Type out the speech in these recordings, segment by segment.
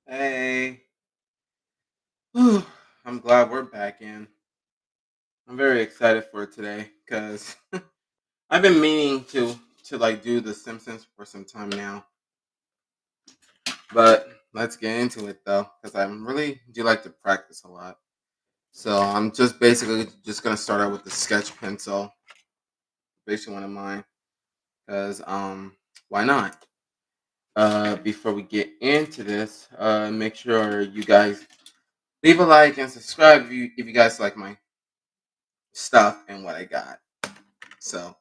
Hey, whew, I'm glad we're back in. I'm very excited for today because I've been meaning to like do the Simpsons for some time now. But let's get into it though, because I really do like to practice a lot. So I'm just basically just gonna start out with the sketch pencil, basically one of mine, because why not? Before we get into this, make sure you guys leave a like and subscribe if you guys like my stuff and what I got. So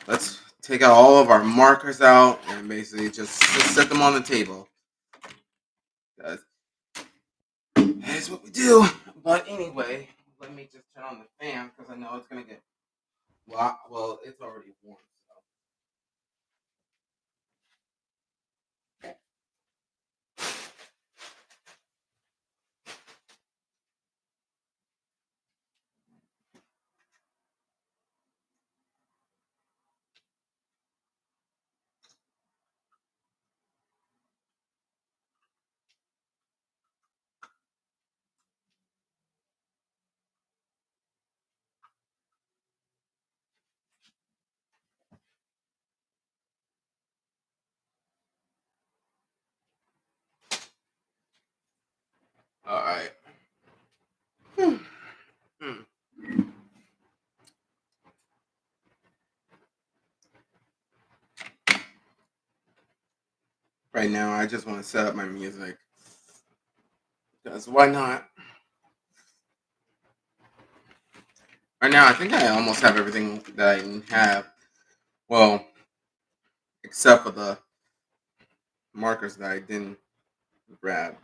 let's take out all of our markers out and basically just set them on the table. That's what we do. But anyway, let me just turn on the fan because I know it's gonna get well, it's already warm. All right. Hmm. Hmm. Right now, I just want to set up my music because why not? Right now, I think I almost have everything that I have. Well, except for the markers that I didn't grab.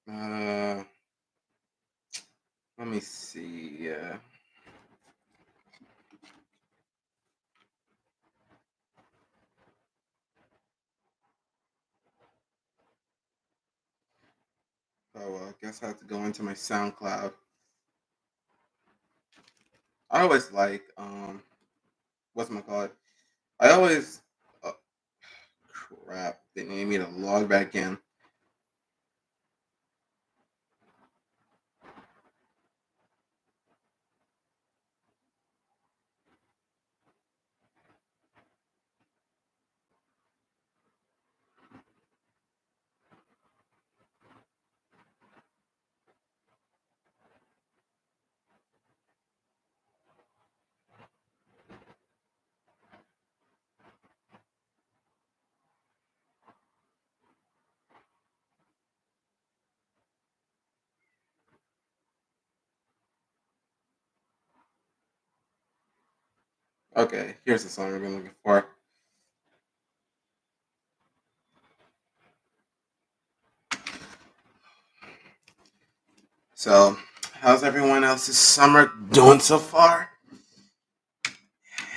Uh, Let me see. Oh well, I guess I have to go into my SoundCloud. I always like what's my call it? I always uh, crap. They need me to log back in. Okay, here's the song I've been looking for. So, how's everyone else's summer doing so far?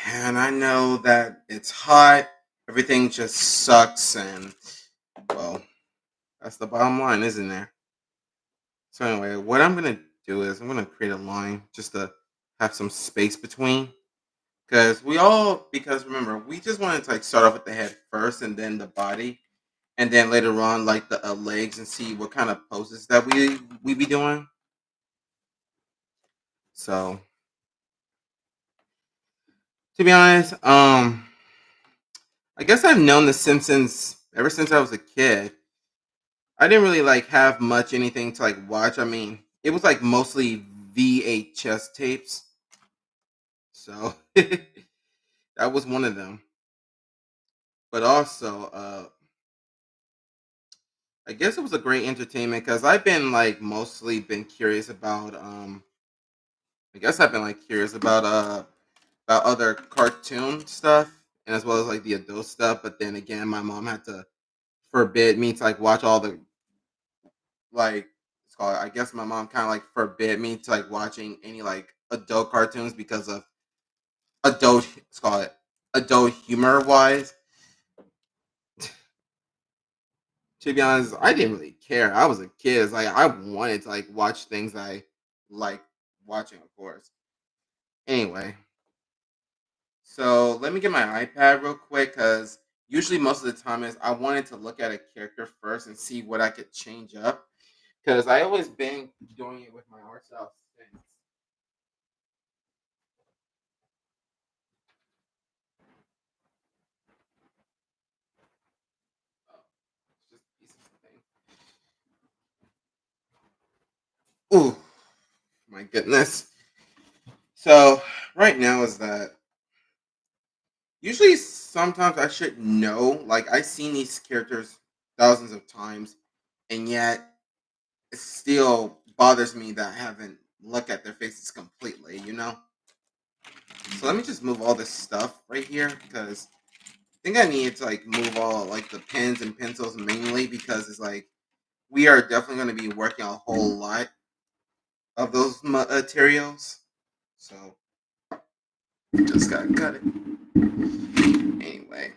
And I know that it's hot. Everything just sucks, and well, that's the bottom line, isn't there? So anyway, what I'm gonna do is I'm gonna create a line just to have some space between. Because remember, we just wanted to like start off with the head first and then the body, and then later on like the legs and see what kind of poses that we be doing. So to be honest, I guess I've known the Simpsons ever since I was a kid. I didn't really like have much anything to like watch. I mean, it was like mostly VHS tapes. So that was one of them. But also, I guess it was a great entertainment because I've been like mostly been curious about I guess I've been like curious about other cartoon stuff and as well as like the adult stuff. But then again, my mom had to forbid me to like watch all the like it's called. I guess my mom kind of like forbid me to like watching any like adult cartoons because of adult. Let's call it adult humor wise. To be honest, I didn't really care. I was a kid. It's like I wanted to like watch things I like watching, of course. Anyway, so let me get my iPad real quick because usually most of the time is I wanted to look at a character first and see what I could change up because I always been doing it with my art style since. Oh, it's just a piece of thing. Ooh, my goodness. So right now is that usually sometimes I should know. Like I've seen these characters thousands of times, and yet it still bothers me that I haven't looked at their faces completely. So let me just move all this stuff right here because I think I need to like move all like the pens and pencils mainly because it's like we are definitely going to be working a whole lot of those materials. So just gotta cut it anyway.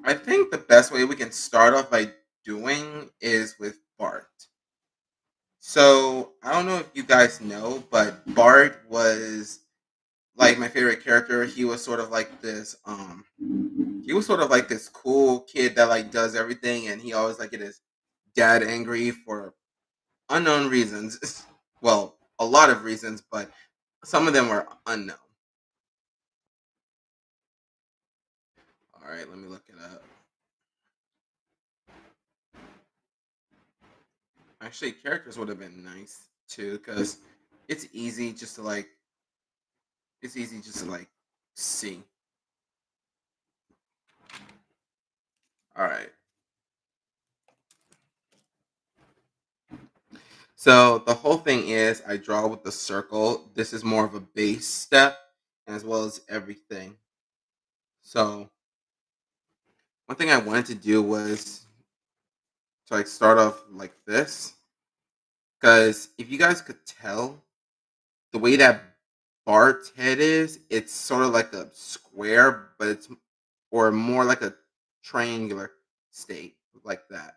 I think the best way we can start off by doing is with Bart. So I don't know if you guys know, but Bart was like my favorite character. He was sort of like this cool kid that like does everything and he always like get his dad angry for unknown reasons. Well, a lot of reasons, but some of them were unknown. All right, let me look it up. Actually, characters would have been nice too cuz it's easy just to like it's easy just to like see. All right. So the whole thing is I draw with the circle. This is more of a base step as well as everything. So one thing I wanted to do was to like start off like this. Because if you guys could tell, the way that Bart's head is, it's sort of like a square, but it's or more like a triangular state like that.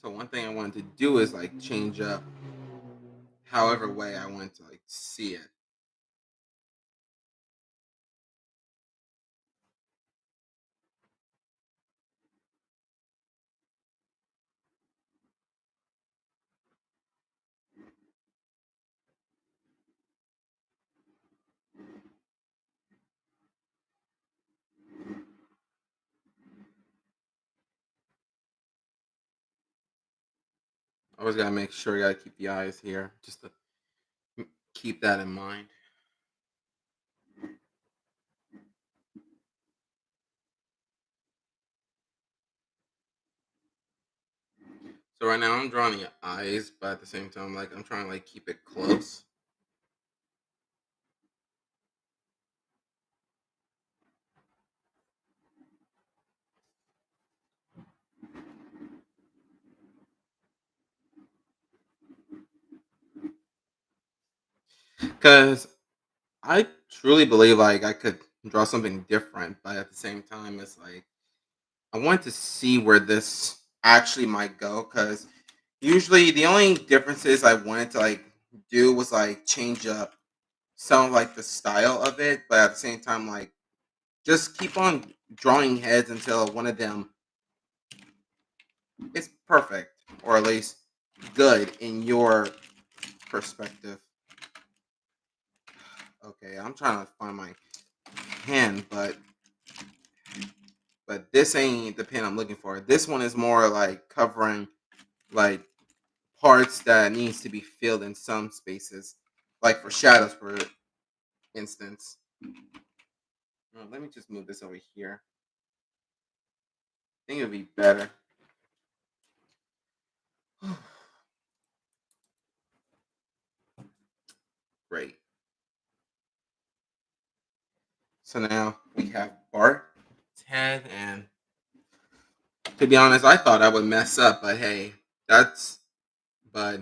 So one thing I wanted to do is like change up however way I want to like see it. Always gotta make sure you gotta keep the eyes here, just to keep that in mind. So right now I'm drawing the eyes, but at the same time, like I'm trying to like keep it close. Cause I truly believe like I could draw something different, but at the same time, it's like I want to see where this actually might go. Cause usually the only differences I wanted to like do was like change up some of like the style of it, but at the same time, like just keep on drawing heads until one of them is perfect, or at least good in your perspective. Okay, I'm trying to find my pen, but this ain't the pen I'm looking for. This one is more like covering like parts that needs to be filled in some spaces, like for shadows, for instance. Let me just move this over here. I think it'll be better. Great. So now we have Bart's head, and to be honest, I thought I would mess up, but hey, that's but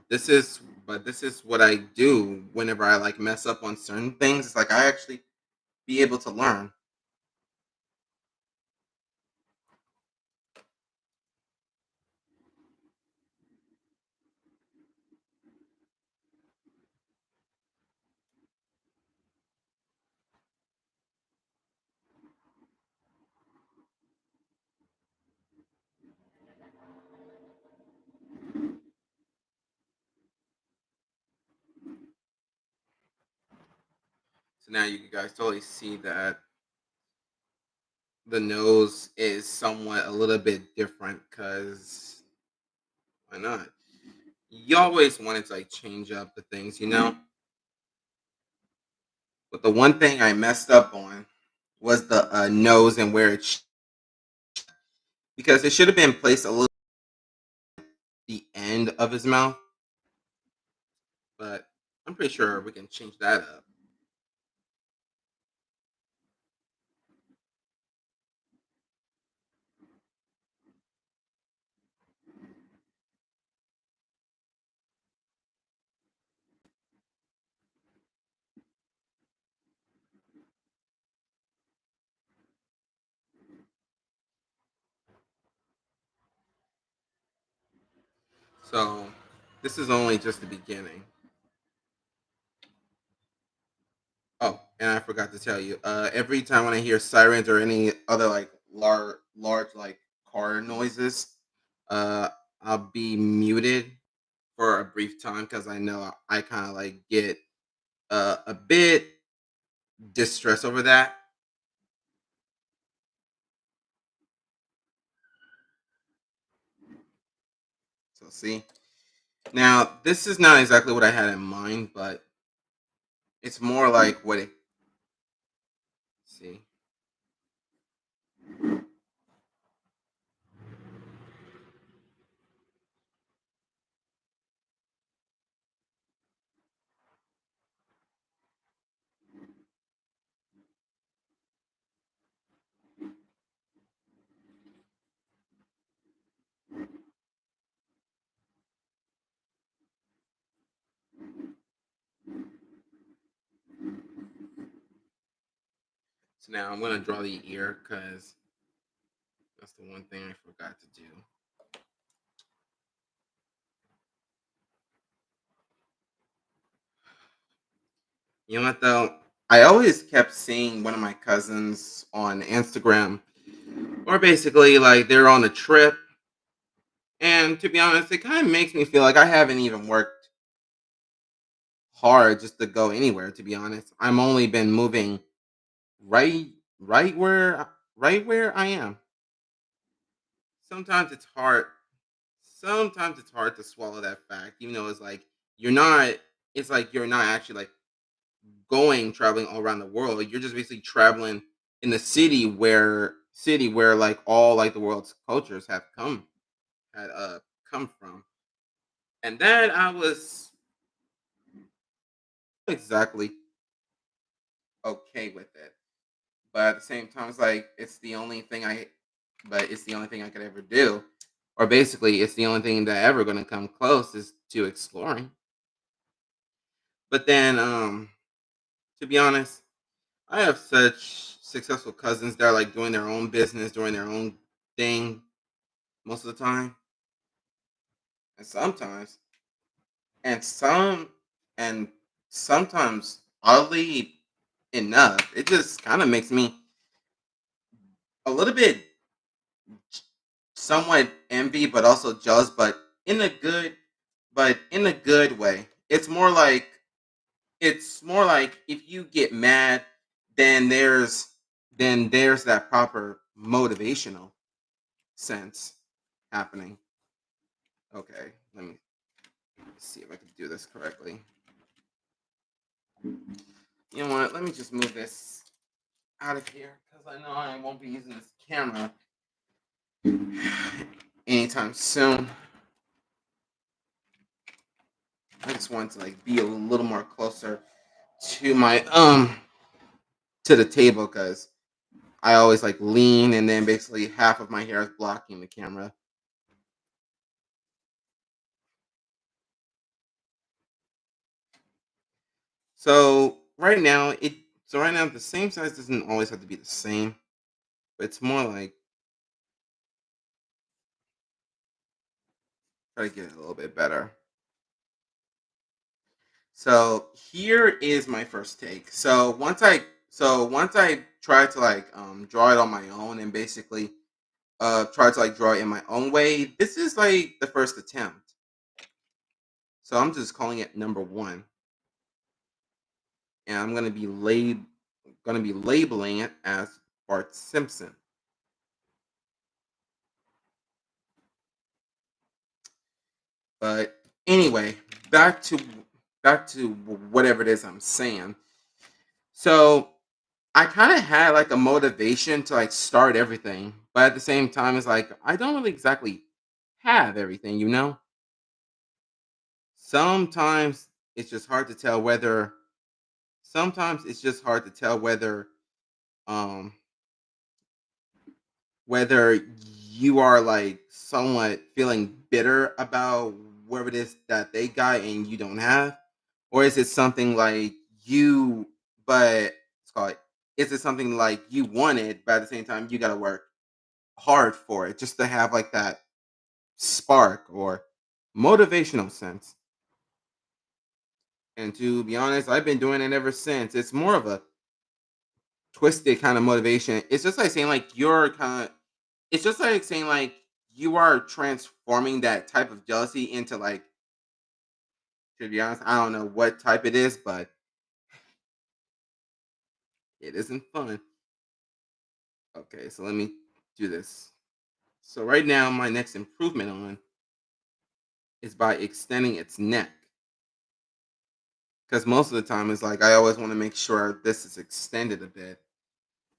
this is what I do whenever I like mess up on certain things. It's like I actually be able to learn. Now you guys totally see that the nose is somewhat a little bit different because why not? You always wanted to like change up the things, you know? But the one thing I messed up on was the nose and where because it should have been placed a little the end of his mouth, but I'm pretty sure we can change that up. So this is only just the beginning. Oh, and I forgot to tell you. Every time when I hear sirens or any other like large like car noises, uh, I'll be muted for a brief time because I know I kind of like get a bit distressed over that. So see, now this is not exactly what I had in mind, but it's more like what it. See, so now I'm gonna draw the ear because that's the one thing I forgot to do. You know what though? I always kept seeing one of my cousins on Instagram, or basically like they're on a trip, and to be honest, it kind of makes me feel like I haven't even worked hard just to go anywhere. To be honest, I'm only been moving right, right where, right where I am. Sometimes it's hard. Sometimes it's hard to swallow that fact, even though it's like you're not. It's like you're not actually like going traveling all around the world. You're just basically traveling in the city where like all like the world's cultures have had come from. And that I was exactly okay with it. But at the same time it's like it's the only thing I could ever do. Or basically it's the only thing that ever gonna come close is to exploring. But then to be honest, I have such successful cousins that are like doing their own business, doing their own thing most of the time. And and some, and sometimes, oddly enough, it just kind of makes me a little bit somewhat envy, but also jealous, but in a good way. It's more like if you get mad, then there's that proper motivational sense happening. Okay, let me see if I can do this correctly. You know what? Let me just move this out of here because I know I won't be using this camera anytime soon. I just want to like be a little more closer to my to the table because I always like lean and then basically half of my hair is blocking the camera. So right now the same size doesn't always have to be the same, but it's more like try to get it a little bit better. So here is my first take. So once I try to like draw it on my own and basically try to like draw it in my own way, this is like the first attempt. So I'm just calling it number one. and I'm gonna be labeling it as Bart Simpson. But anyway, back to whatever it is I'm saying. So I kind of had like a motivation to like start everything, but at the same time, it's like I don't really exactly have everything, you know? Sometimes it's just hard to tell whether sometimes it's just hard to tell um whether you are like somewhat feeling bitter about where it is that they got and you don't have, or is it something like you but it's called is it something like you wanted but at the same time you gotta work hard for it just to have like that spark or motivational sense. And to be honest, I've been doing it ever since. It's more of a twisted kind of motivation. It's just like saying like you're kind of it's just like saying like you are transforming that type of jealousy into like to be honest, I don't know what type it is, but it isn't fun. Okay, so let me do this. So right now my next improvement on is by extending its neck. Because most of the time it's like I always want to make sure this is extended a bit.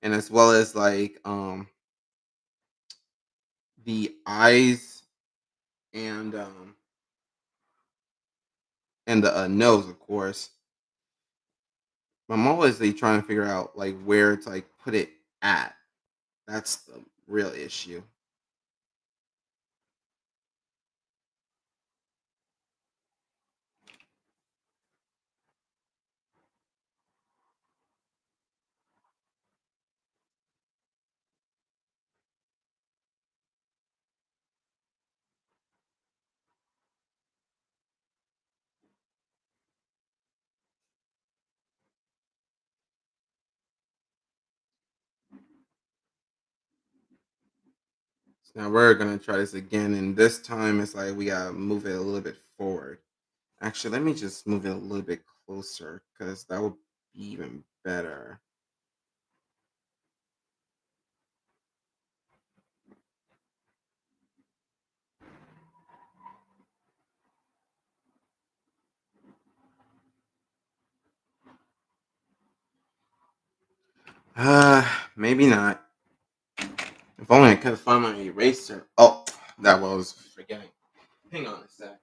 And as well as like the eyes and the nose, of course. I'm always like, trying to figure out like where to like put it at. That's the real issue. So now we're gonna try this again, and this time it's like we gotta move it a little bit forward. Actually, let me just move it a little bit closer because that would be even better. Maybe not. If only I could find my eraser. Oh, that was forgetting. Hang on a sec.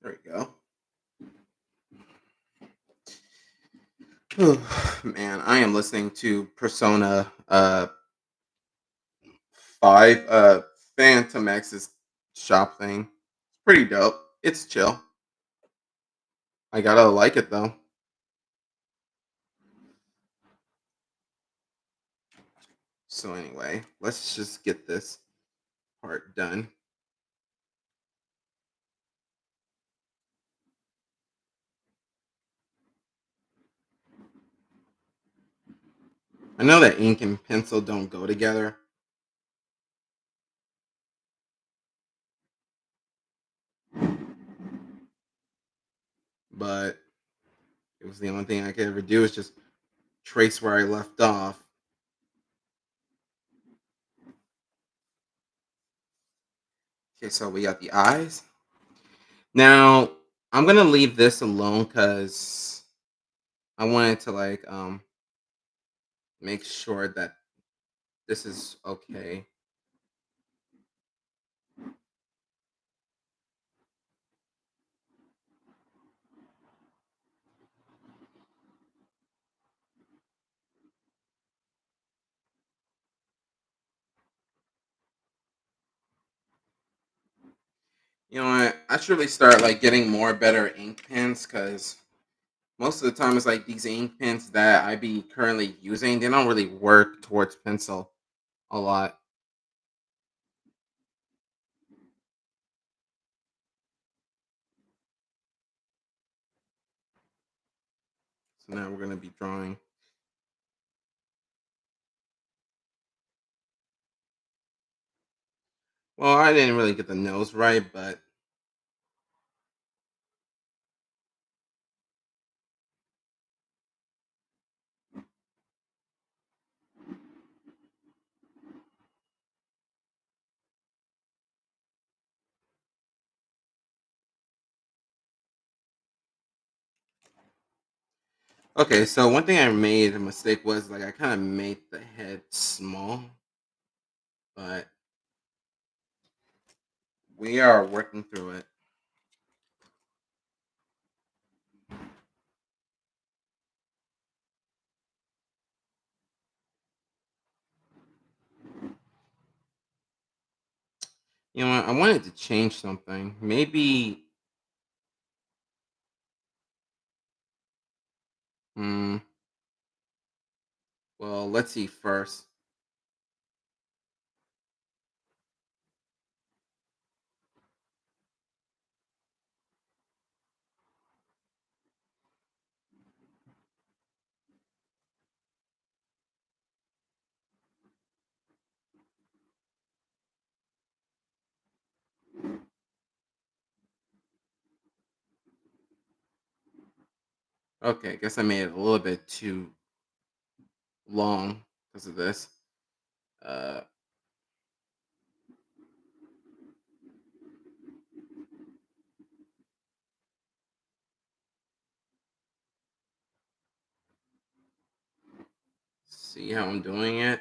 There we go. Man, I am listening to Persona 5 Phantom X's shop thing. It's pretty dope. It's chill. I gotta like it though. So anyway, let's just get this part done. I know that ink and pencil don't go together, but it was the only thing I could ever do is just trace where I left off. Okay, so we got the eyes. Now I'm gonna leave this alone because I wanted to like make sure that this is okay. You know what? I should really start like getting more better ink pens because most of the time it's like these ink pens that I be currently using, they don't really work towards pencil a lot. So now we're gonna be drawing. Well, I didn't really get the nose right, but okay. So one thing I made a mistake was like I kind of made the head small, but we are working through it. You know what? I wanted to change something. Maybe. Hmm. Well, let's see first. Okay, I guess I made it a little bit too long because of this. Uh, see how I'm doing it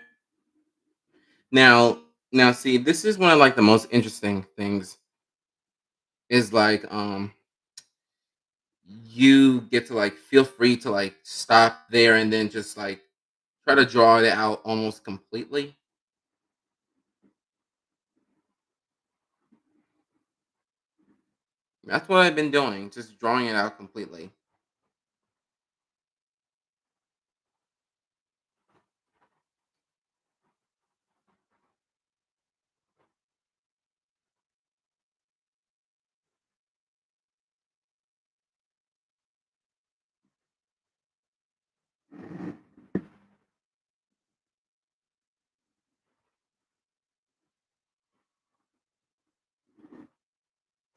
now. Now, see, this is one of like the most interesting things. Is like you get to like feel free to like stop there and then just like try to draw it out almost completely. That's what I've been doing, just drawing it out completely.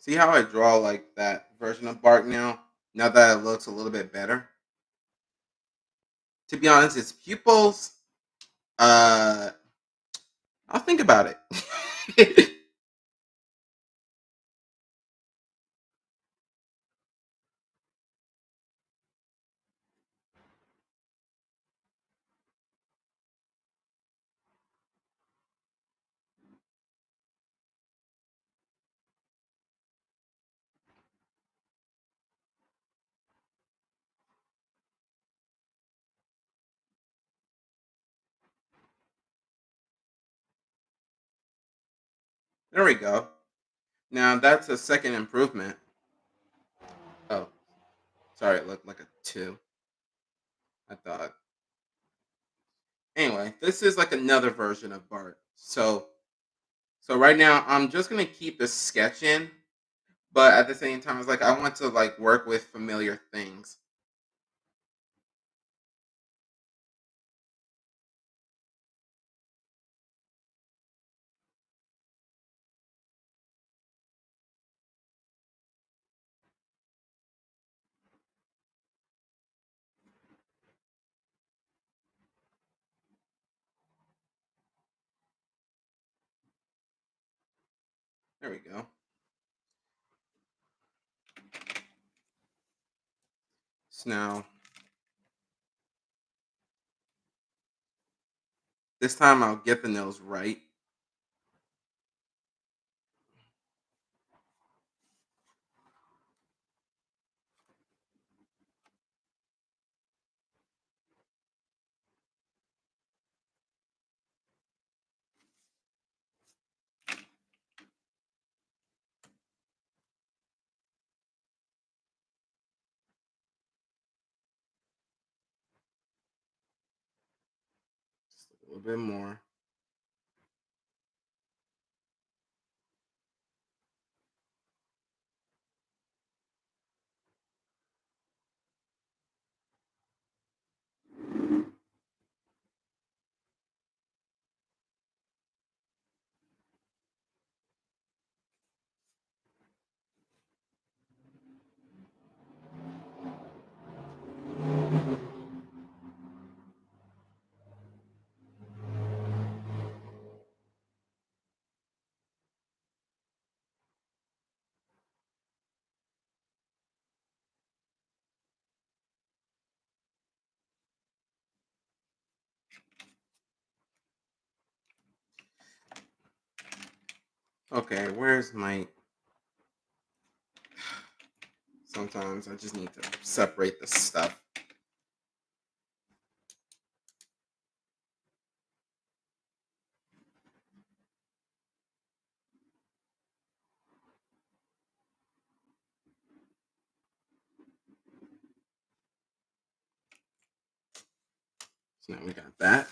See how I draw like that version of Bart now? Now that it looks a little bit better. To be honest, his pupils, uh, I'll think about it. There we go. Now that's a second improvement. Oh, sorry, it looked like a two. I thought. Anyway, this is like another version of Bart. So right now I'm just gonna keep the sketch in, but at the same time it's like I want to like work with familiar things. There we go. So now this time I'll get the nose right. little bit more. Okay, where's my... Sometimes I just need to separate the stuff. So now we got that.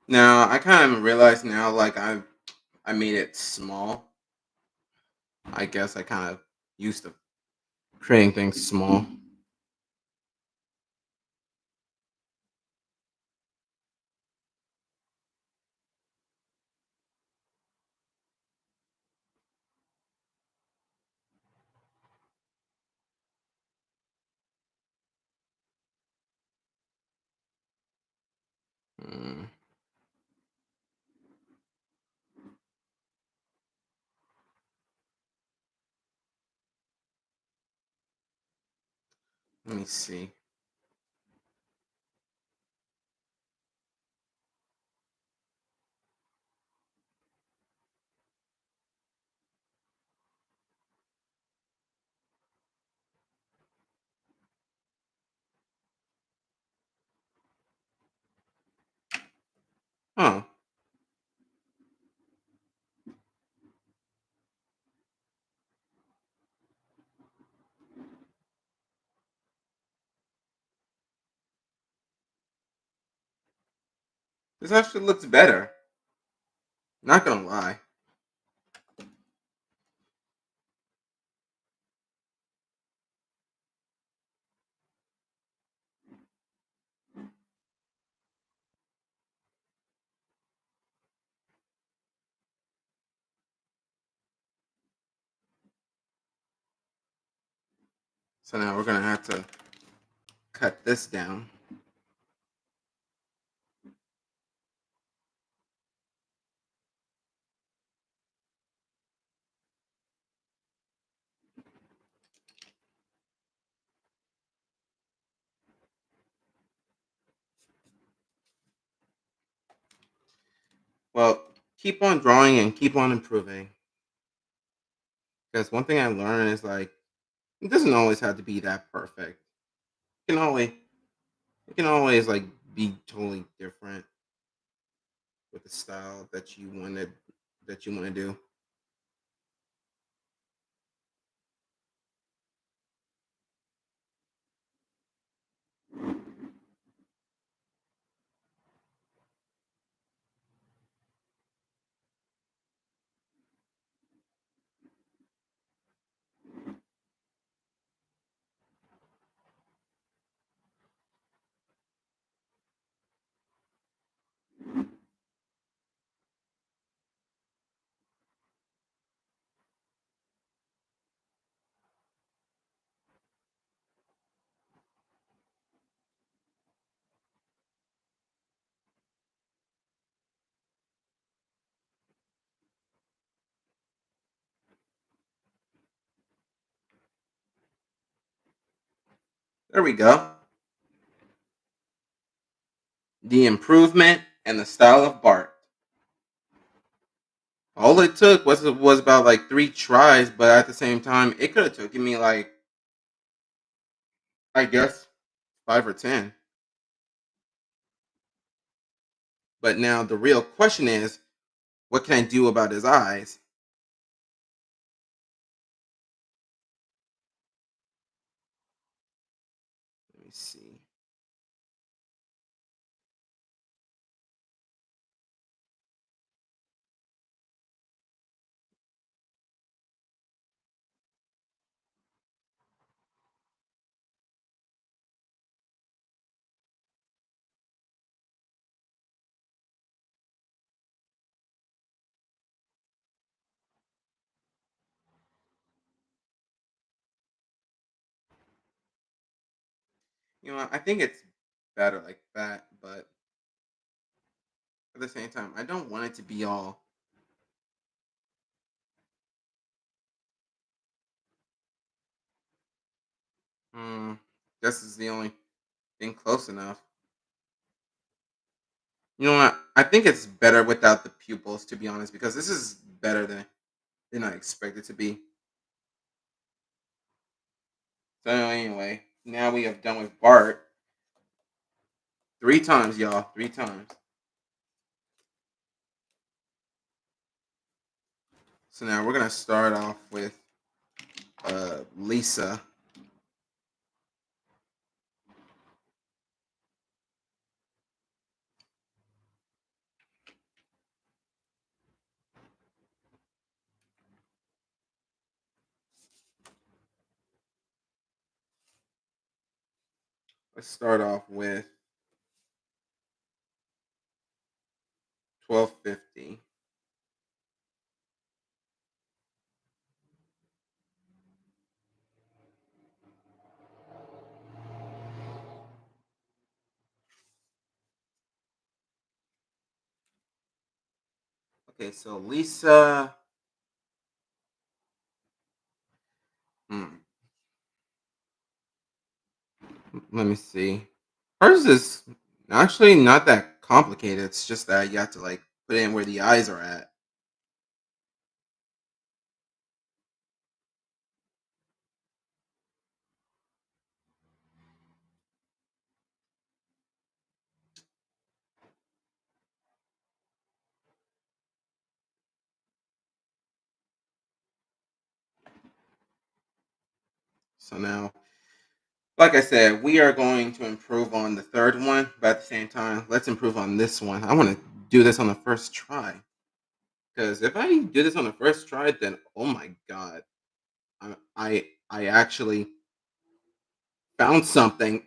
Now I kind of realize now, like I made it small. I guess I kind of used to creating things small. Mm, let me see. Oh, this actually looks better. Not gonna lie. So now we're gonna have to cut this down. Well, keep on drawing and keep on improving. Because one thing I learned is like it doesn't always have to be that perfect. It can always it can always like be totally different with the style that you want to do. There we go. The improvement and the style of Bart. All it took was about like 3 tries, but at the same time, it could have taken me like I guess 5 or 10. But now the real question is, what can I do about his eyes? Let me see. I think it's better like that, but at the same time, I don't want it to be all. Hmm, this is the only thing close enough. You know what? I think it's better without the pupils, to be honest, because this is better than I expected to be. So anyway, now we have done with Bart 3 times, y'all. 3 times. So now we're gonna start off with Lisa. Let's start off with 1250. Okay, so Lisa. Hmm, let me see. Hers is actually not that complicated. It's just that you have to like put in where the eyes are at. So now, like I said, we are going to improve on the third one, but at the same time, let's improve on this one. I want to do this on the first try. Because if I do this on the first try, then oh my god, I actually found something.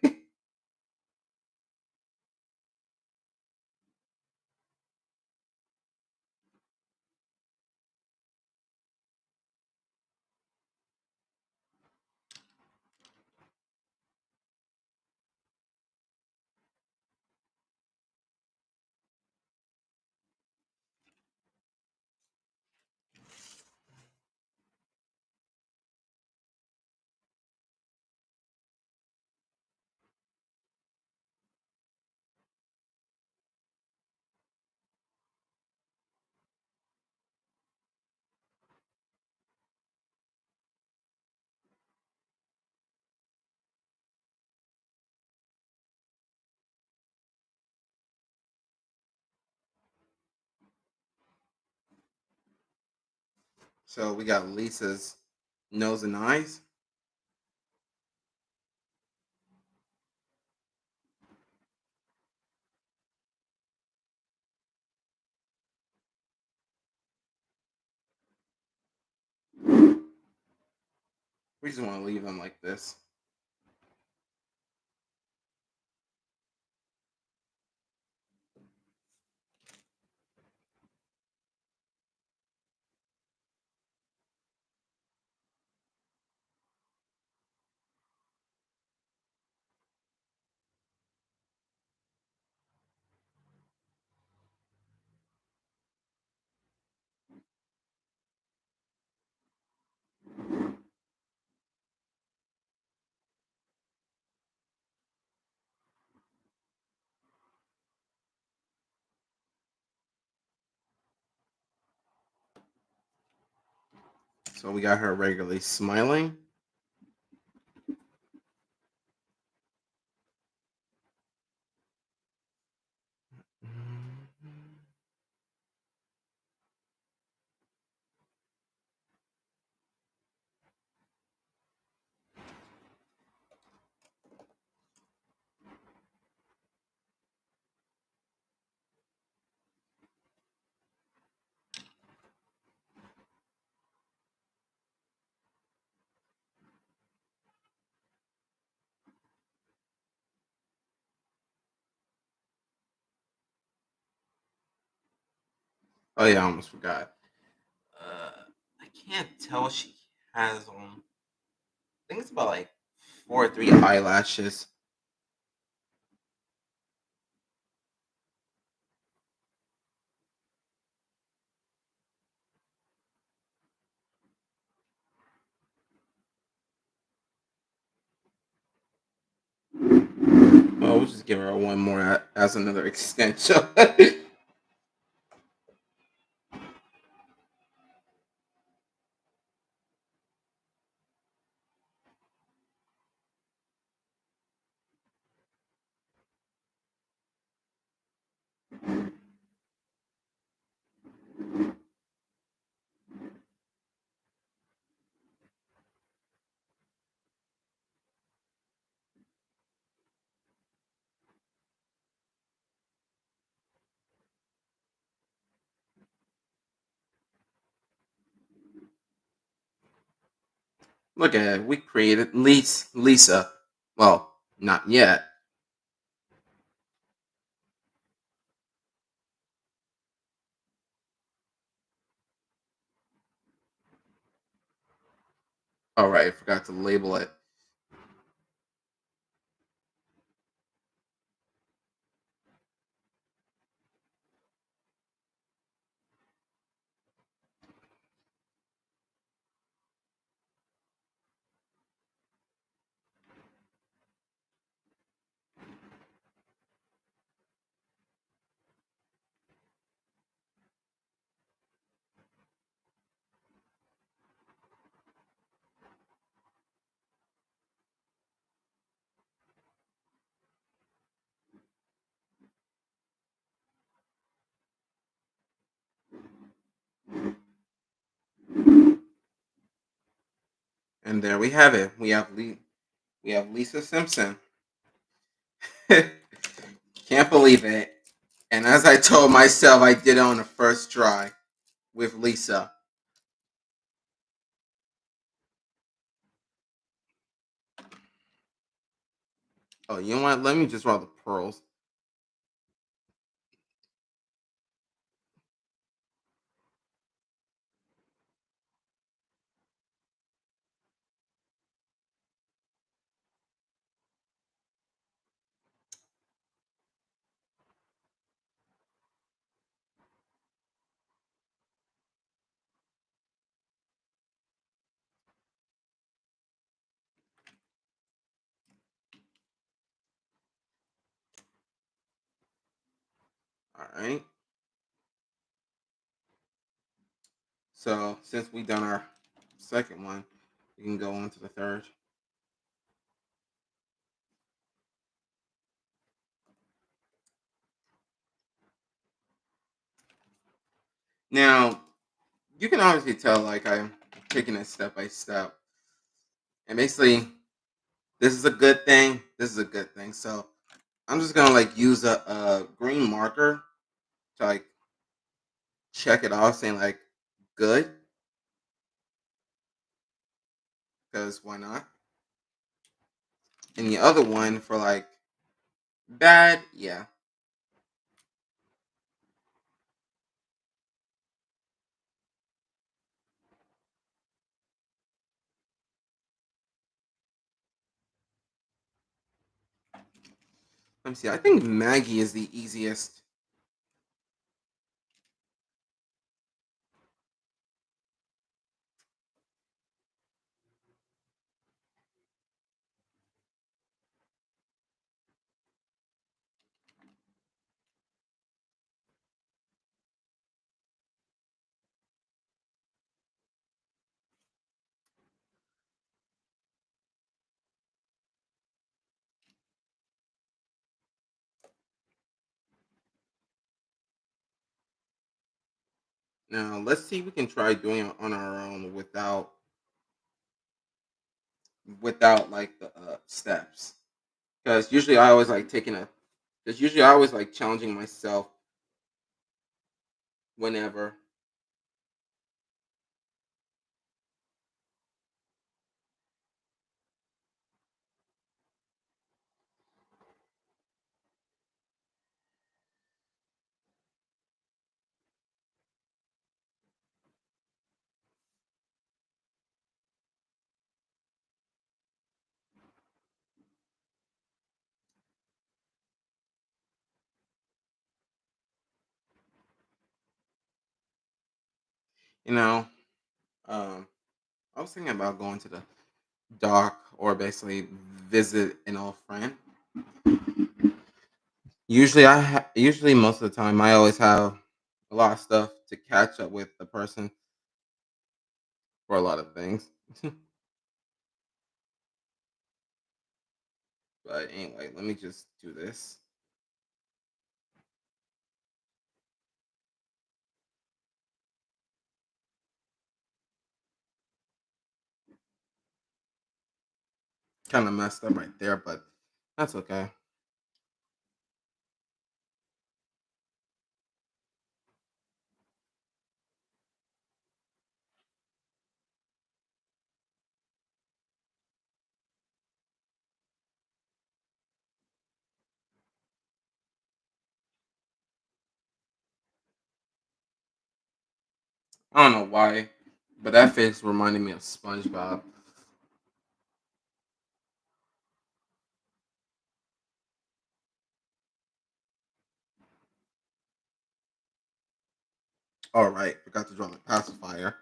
So we got Lisa's nose and eyes. We just want to leave them like this. So we got her regularly smiling. Oh yeah, I almost forgot. I can't tell. She has I think it's about like 4 or 3 eyelashes. Well, we'll just give her one more as another extension. Look at it. We created Lisa. Well, not yet. All right, I forgot to label it. And there we have it. We have Lisa Simpson. Can't believe it. And as I told myself, I did it on the first try with Lisa. Oh, you know what? Let me just draw the pearls. All right. So since we done our second one, we can go on to the third. Now you can obviously tell like I'm taking it step by step, and basically this is a good thing. This is a good thing. So I'm just gonna like use a green marker to like check it off, saying like good, because why not? And the other one for like bad, yeah. Let me see. I think Maggie is the easiest. Now let's see if we can try doing it on our own without like the steps. Because usually I always like taking a. Because usually I always like challenging myself whenever. You know, um, I was thinking about going to the dock or basically visit an old friend. Usually most of the time I always have a lot of stuff to catch up with the person for a lot of things. But anyway, let me just do this. Kind of messed up right there, but that's okay. I don't know why, but that face reminded me of SpongeBob. All right, forgot to draw the pacifier.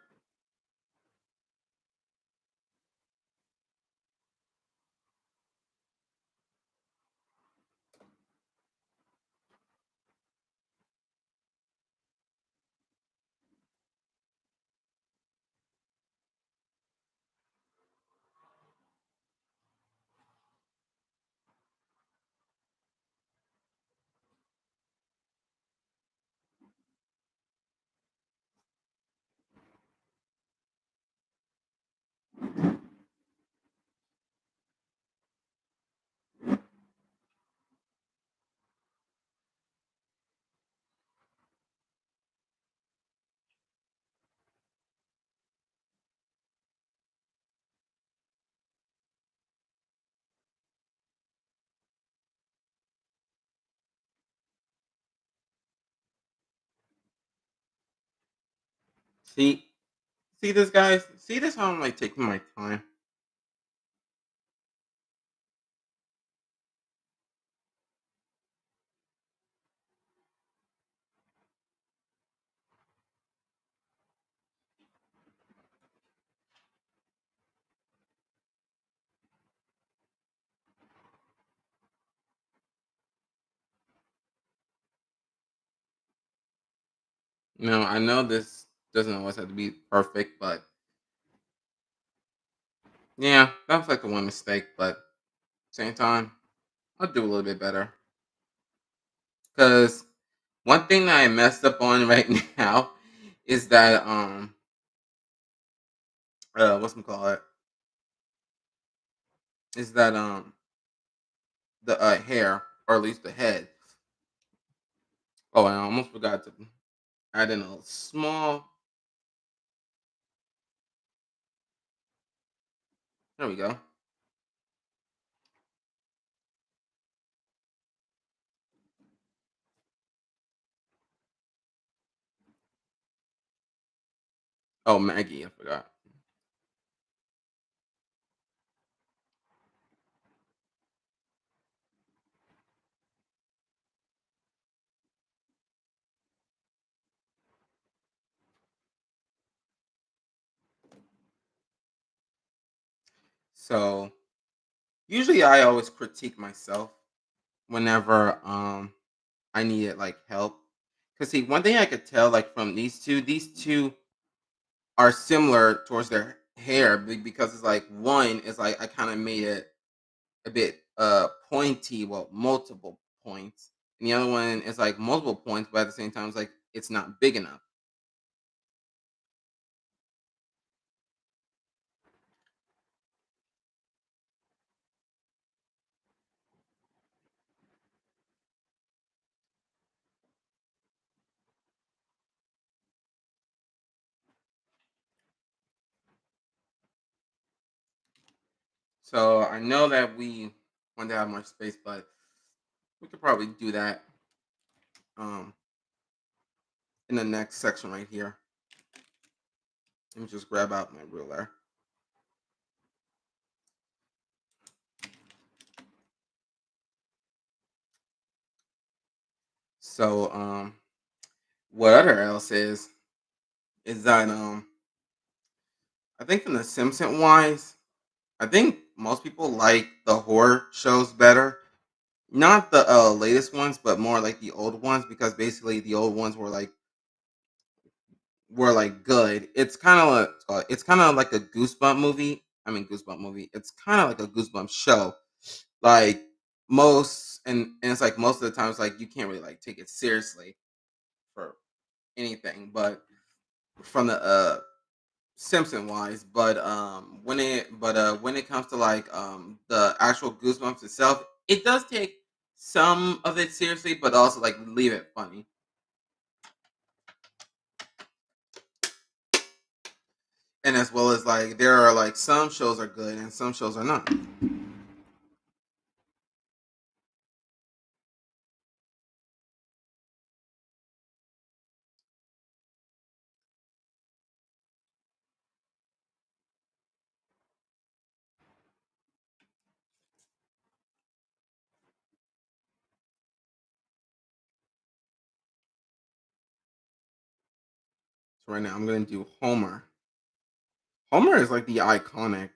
See, see this, guys. See this? How I'm like taking my time. I know this doesn't always have to be perfect, but yeah, that was like the one mistake. But same time, I'll do a little bit better. Because one thing that I messed up on right now is that what's it call it? Is that the hair, or at least the head. Oh, I almost forgot to add in a small. There we go. Oh, Maggie, I forgot. So usually I always critique myself whenever I needed like help. Cause see, one thing I could tell like from these two are similar towards their hair because it's like one is like I kind of made it a bit pointy, well, multiple points. And the other one is like multiple points, but at the same time it's like it's not big enough. So I know that we want to have more space, but we could probably do that um, in the next section right here. Let me just grab out my ruler. So what other else is that I think from the Simpson wise, I think most people like the horror shows better. Not the latest ones, but more like the old ones because basically the old ones were like good. It's kind of like a goosebump movie. I mean goosebump movie. It's kind of like a goosebump show. Like and it's like most of the times like you can't really like take it seriously for anything, but from the Simpson wise, but when it comes to like the actual Goosebumps itself, it does take some of it seriously, but also like leave it funny. And as well as like there are like some shows are good and some shows are not. So right now I'm gonna do Homer. Homer is like the iconic,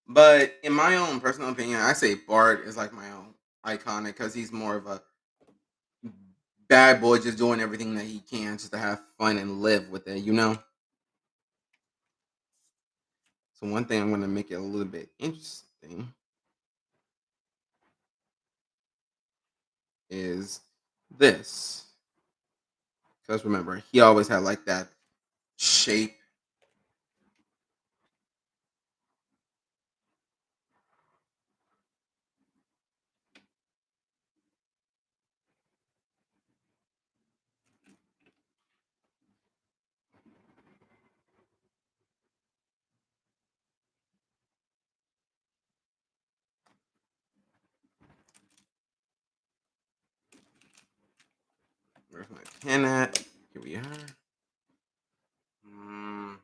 but in my own personal opinion, I say Bart is like my own iconic because he's more of a bad boy, just doing everything that he can just to have fun and live with it. You know. So one thing I'm gonna make it a little bit interesting is this. Because remember, he always had like that shape. Where's my pen at? Here we are. Mm,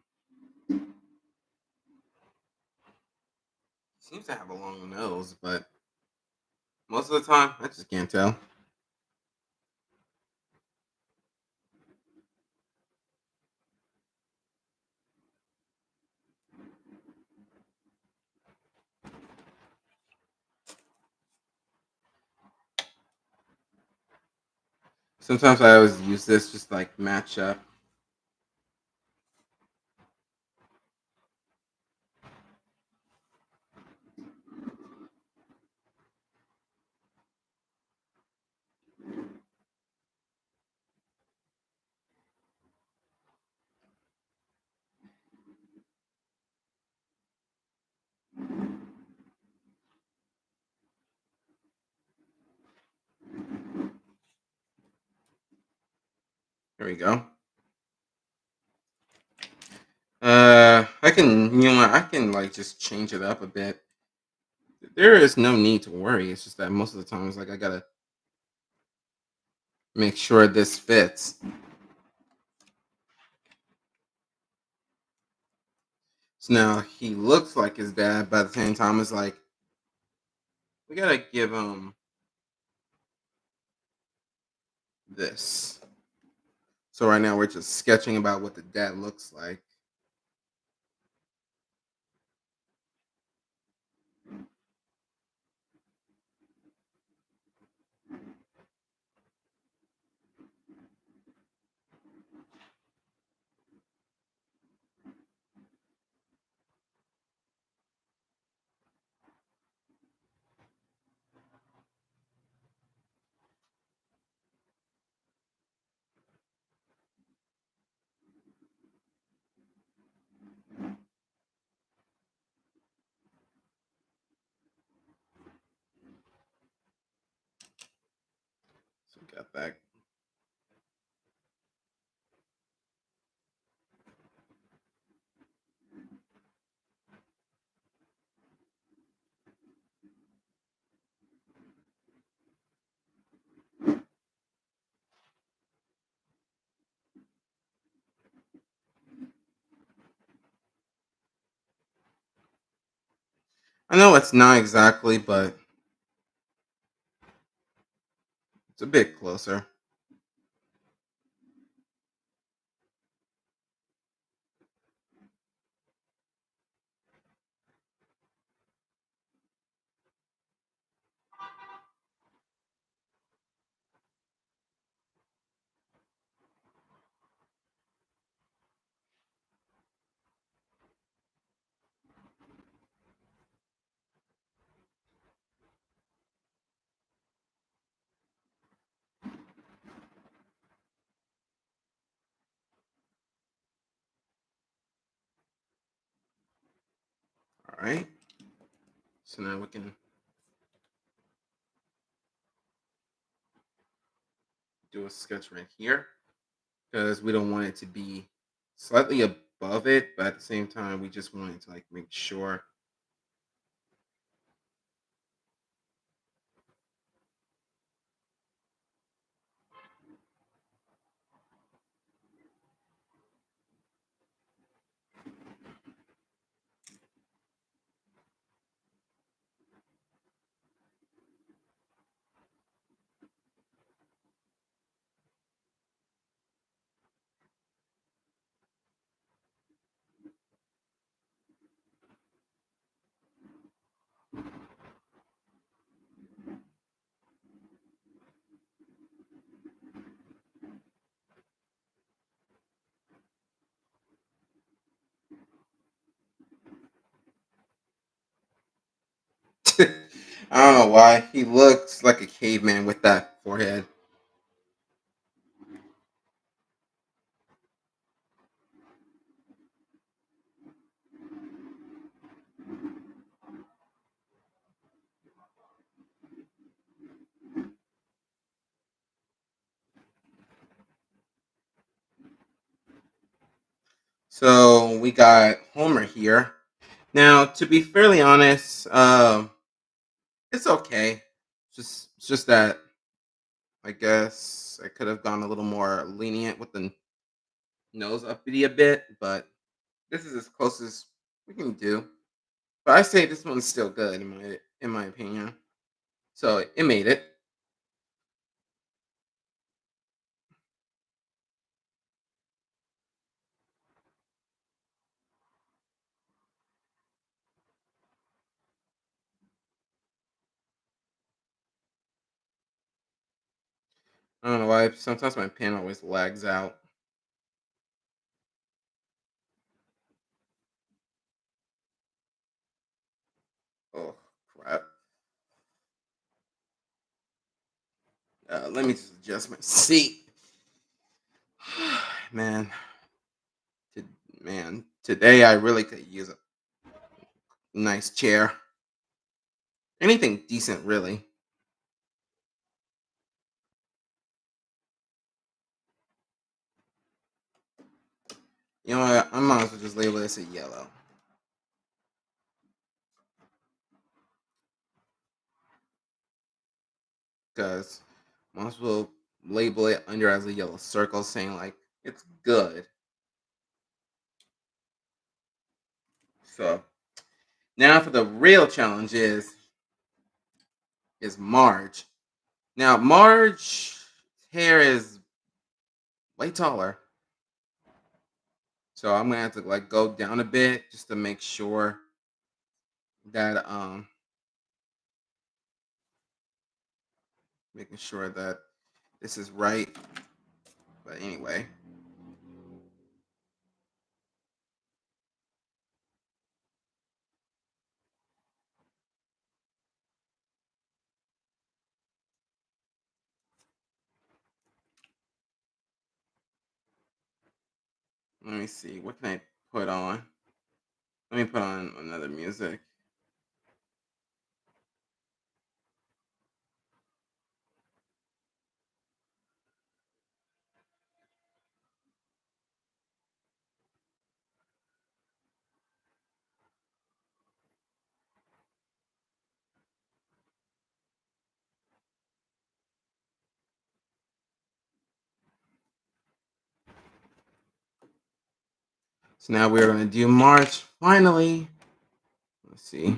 seems to have a long nose, but most of the time, I just can't tell. Sometimes I always use this just like match up. There we go. I can, you know what? I can like just change it up a bit. There is no need to worry. It's just that most of the times, like I gotta make sure this fits. So now he looks like his dad, but at the same time, it's like we gotta give him this. So right now we're just sketching about what the dad looks like. So we got that. I know it's not exactly, but it's a bit closer. All right. So now we can do a sketch right here because we don't want it to be slightly above it, but at the same time, we just want it to like make sure. I don't know why he looks like a caveman with that forehead. So we got Homer here. Now, to be fairly honest, it's okay. It's just that I guess I could have gone a little more lenient with the nose uppity a bit, but this is as close as we can do. But I say this one's still good in my opinion. So it made it. I don't know why. Sometimes my pen always lags out. Oh crap! Let me just adjust my seat. man, to, man, today I really could use a nice chair. Anything decent, really. You know what? I might as well just label this a yellow. Because might as well label it under as a yellow circle, saying like it's good. So now for the real challenge is Marge. Now Marge hair is way taller, so I'm gonna have to like go down a bit just to make sure that making sure that this is right. But anyway, let me see. What can I put on? Let me put on another music. So now we're gonna do March finally. Let's see.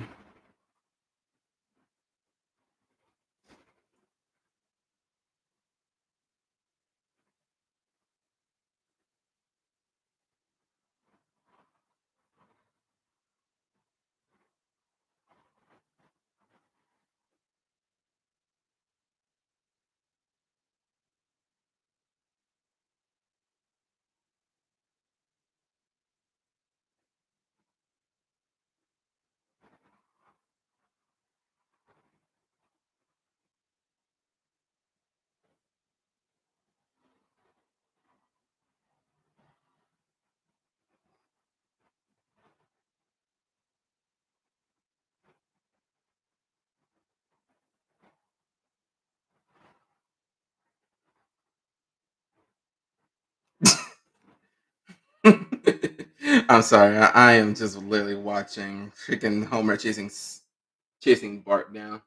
I'm sorry. I am just literally watching freaking Homer chasing Bart down.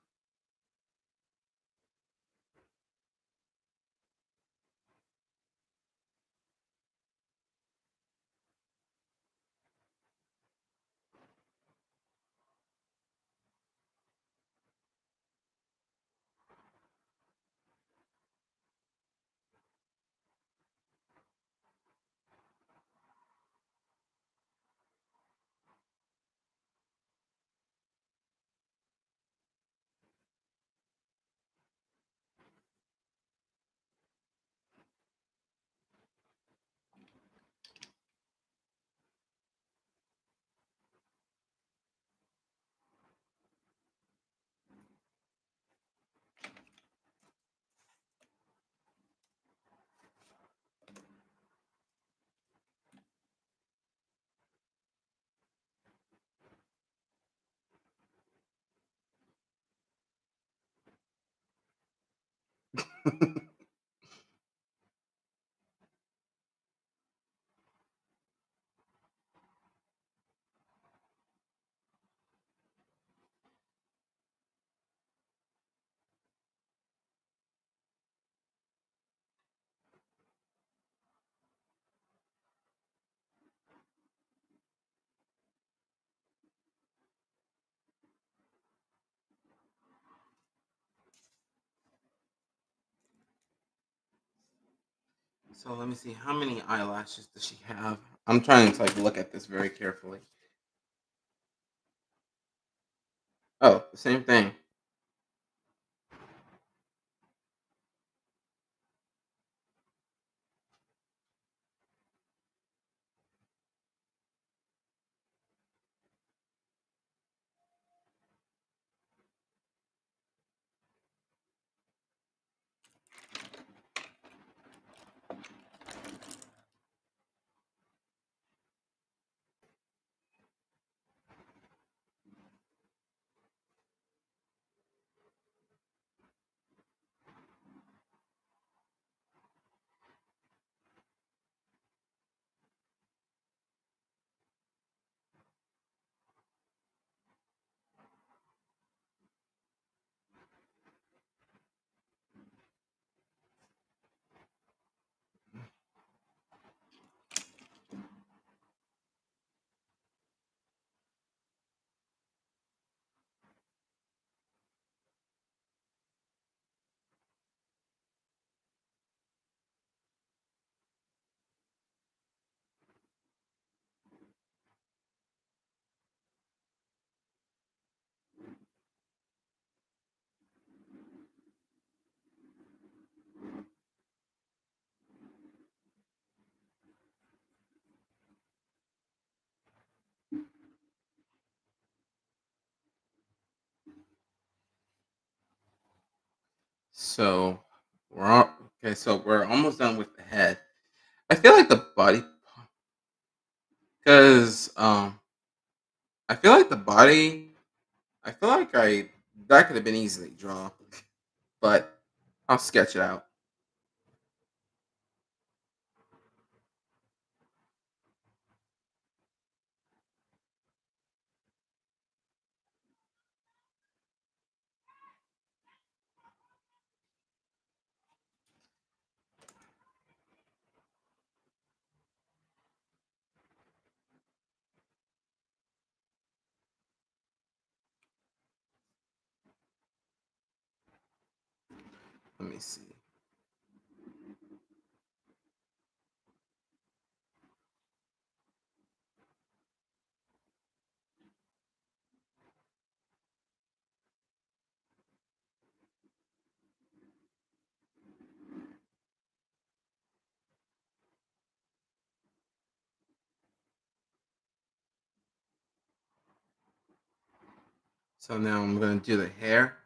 So let me see. How many eyelashes does she have? I'm trying to like look at this very carefully. Oh, the same thing. So okay. So we're almost done with the head. I feel like the body, because I feel like the body. I feel like I that could have been easily drawn, but I'll sketch it out. Let me see. So now I'm gonna do the hair.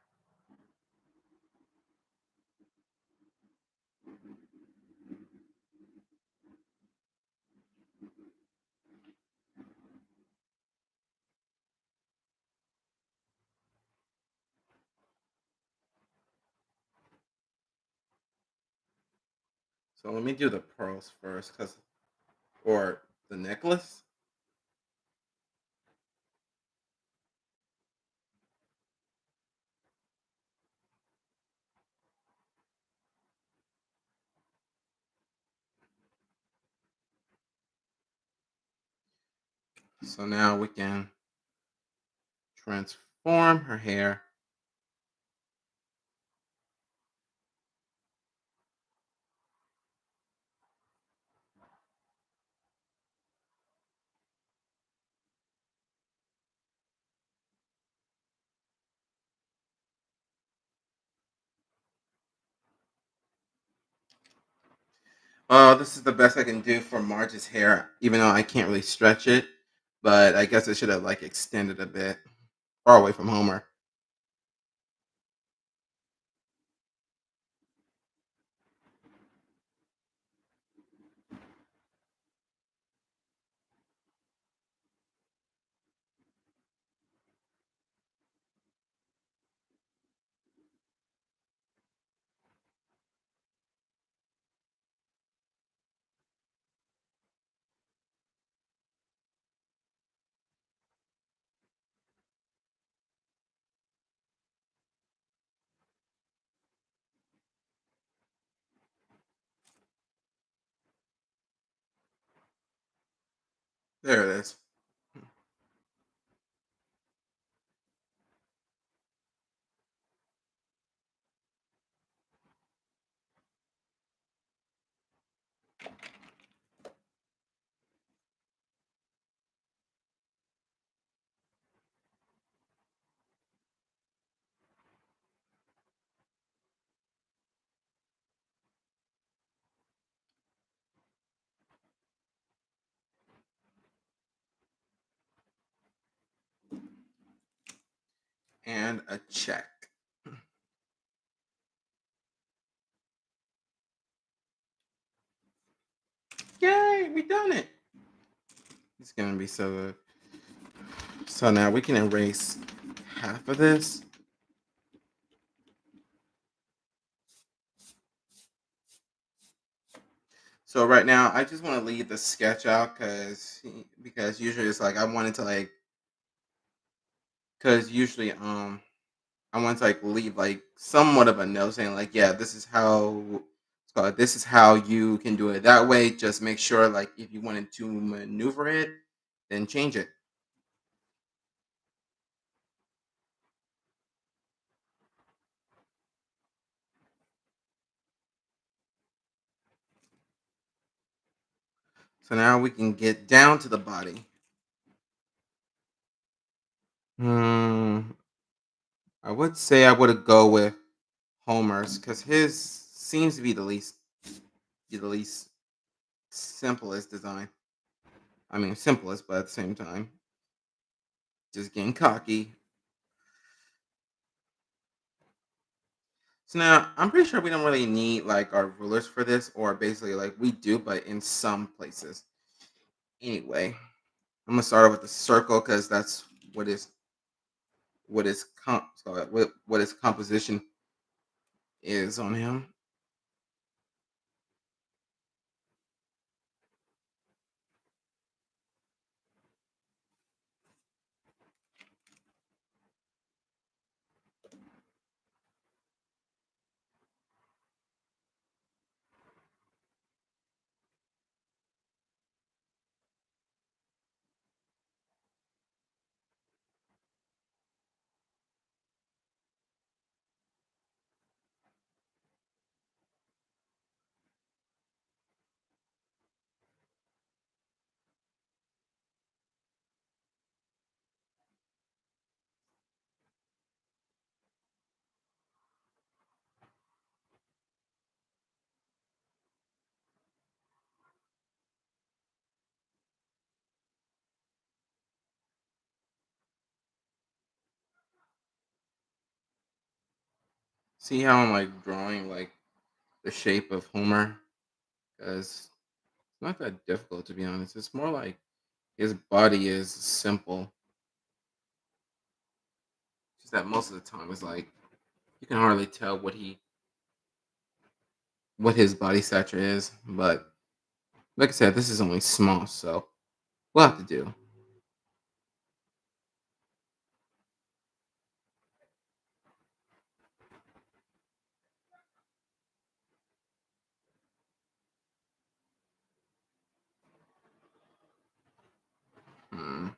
So let me do the pearls first, cause or the necklace. So now we can transform her hair. This is the best I can do for Marge's hair, even though I can't really stretch it. But I guess I should have like extended a bit, far away from Homer. There it is. And a check. Yay, we done it. It's gonna be so good. So now we can erase half of this. So right now, I just want to leave the sketch out because usually it's like I wanted to like because usually I want to like leave like somewhat of a note saying like yeah this is how it's called this is how you can do it that way. Just make sure like if you wanted to maneuver it, then change it. So now we can get down to the body. Hmm, I would say I would go with Homer's because his seems to be the least simplest design. I mean, simplest, but at the same time, just getting cocky. So now I'm pretty sure we don't really need like our rulers for this, or basically like we do, but in some places. Anyway, I'm gonna start with the circle because that's what is what his composition is on him. See how I'm like drawing like the shape of Homer because it's not that difficult to be honest. It's more like his body is simple. Just that most of the time it's like you can hardly tell what his body stature is. But like I said, this is only small, so we'll have to do. Hmm.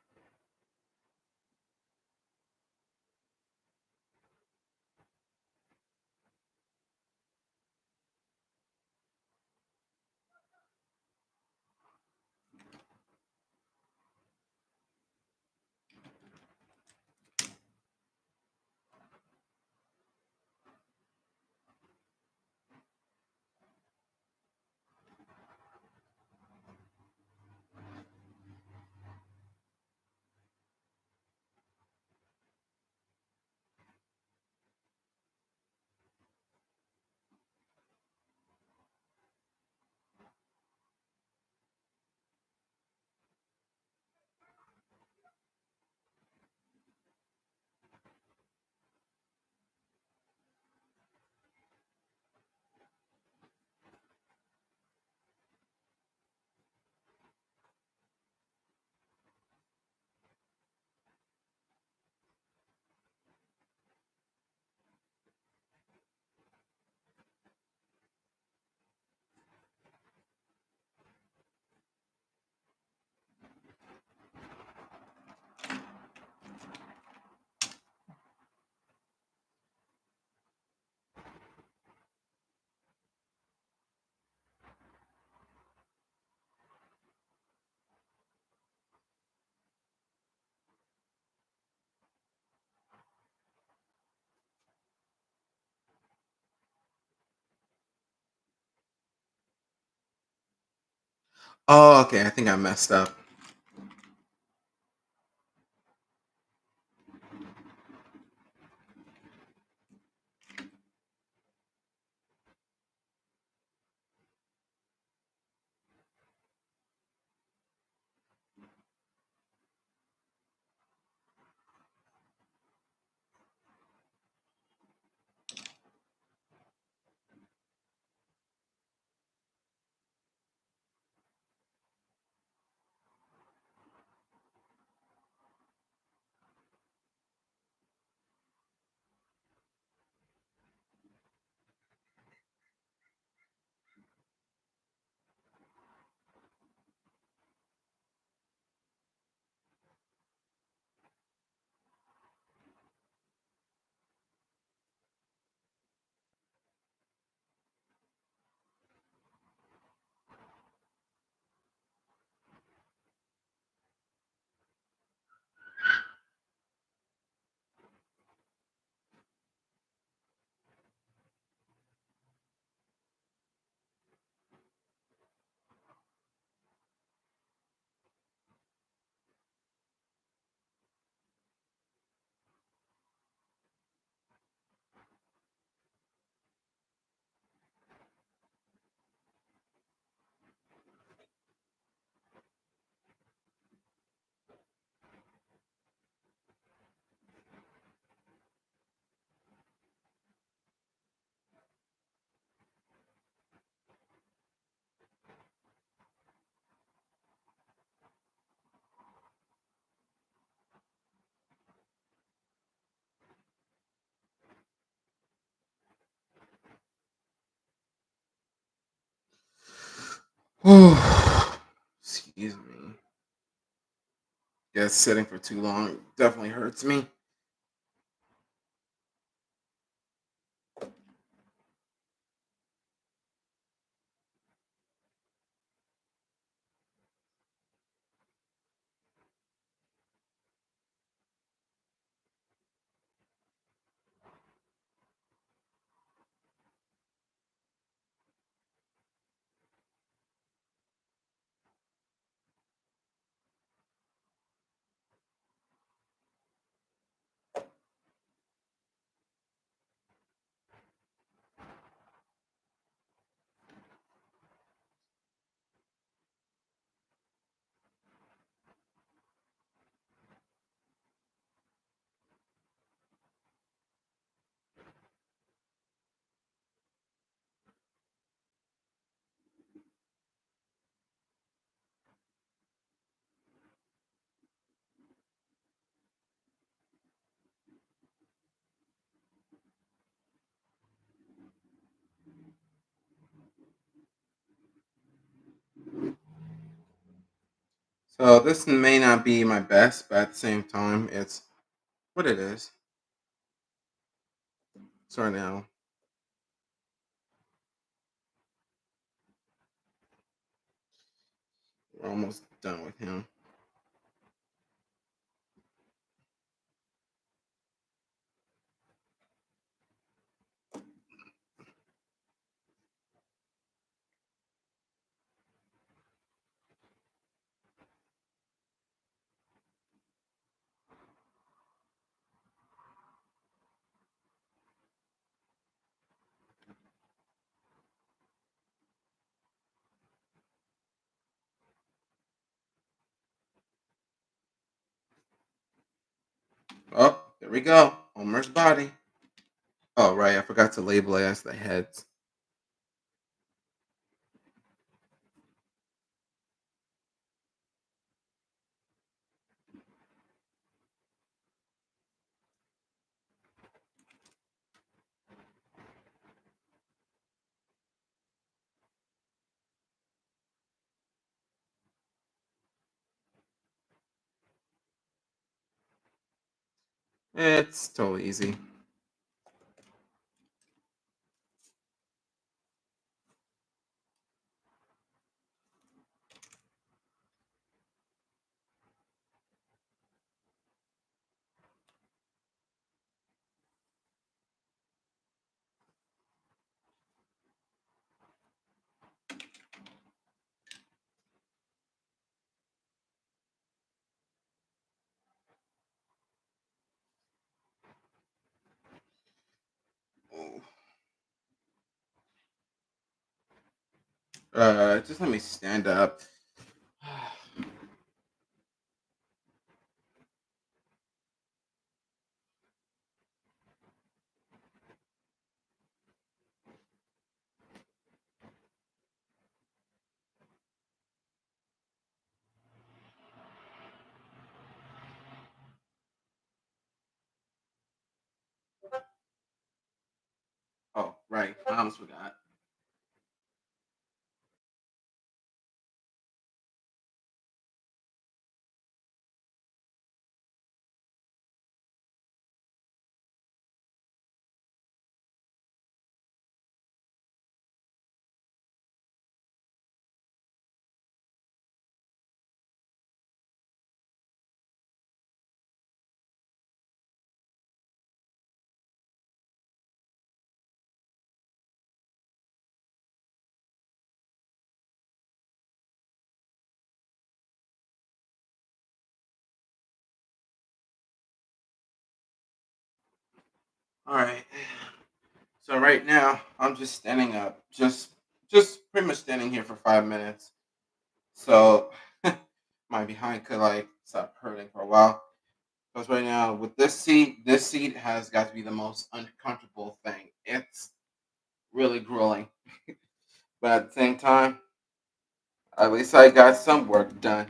Oh, okay. I think I messed up. Excuse me. Yeah, sitting for too long definitely hurts me. So this may not be my best, but at the same time, it's what it is. So right now, we're almost done with him. Oh, there we go. Homer's body. Oh, right. I forgot to label it as the heads. It's totally easy. Just let me stand up. Oh, right. I almost forgot. All right. So right now I'm just standing up, just pretty much standing here for 5 minutes. So my behind could like stop hurting for a while. Because right now with this seat has got to be the most uncomfortable thing. It's really grueling, but at the same time, at least I got some work done.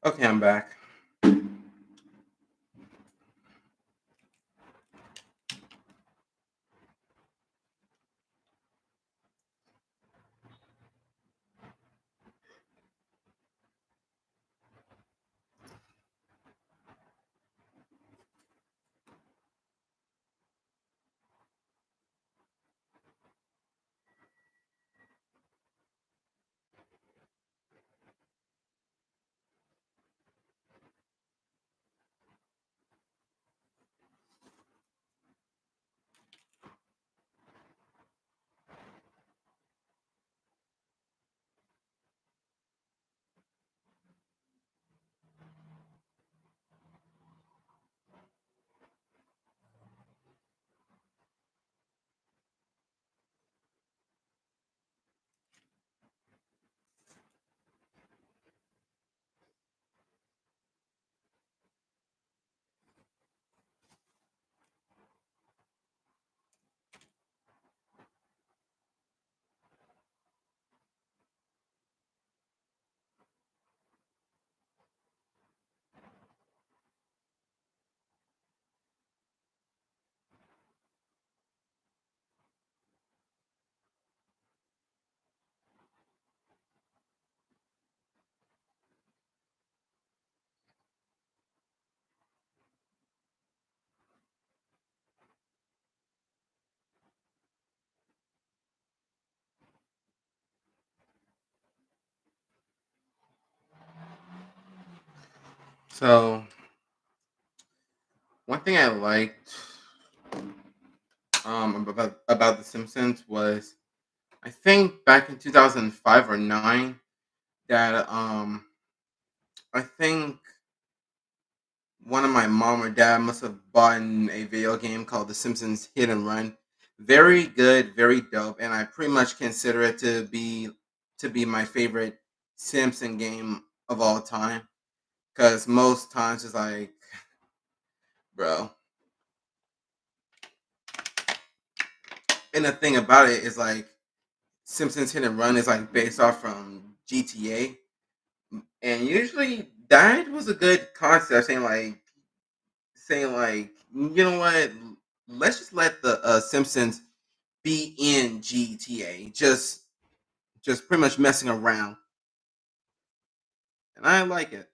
Okay, I'm back. So one thing I liked about the Simpsons was I think back in 2005 or 9 that I think one of my mom or dad must have bought a video game called The Simpsons Hit and Run. Very good, very dope, and I pretty much consider it to be my favorite Simpson game of all time. Cause most times it's like, bro. And the thing about it is like Simpsons Hit and Run is like based off from GTA, and usually that was a good concept. Saying like, you know what? Let's just let the Simpsons be in GTA, just pretty much messing around, and I like it.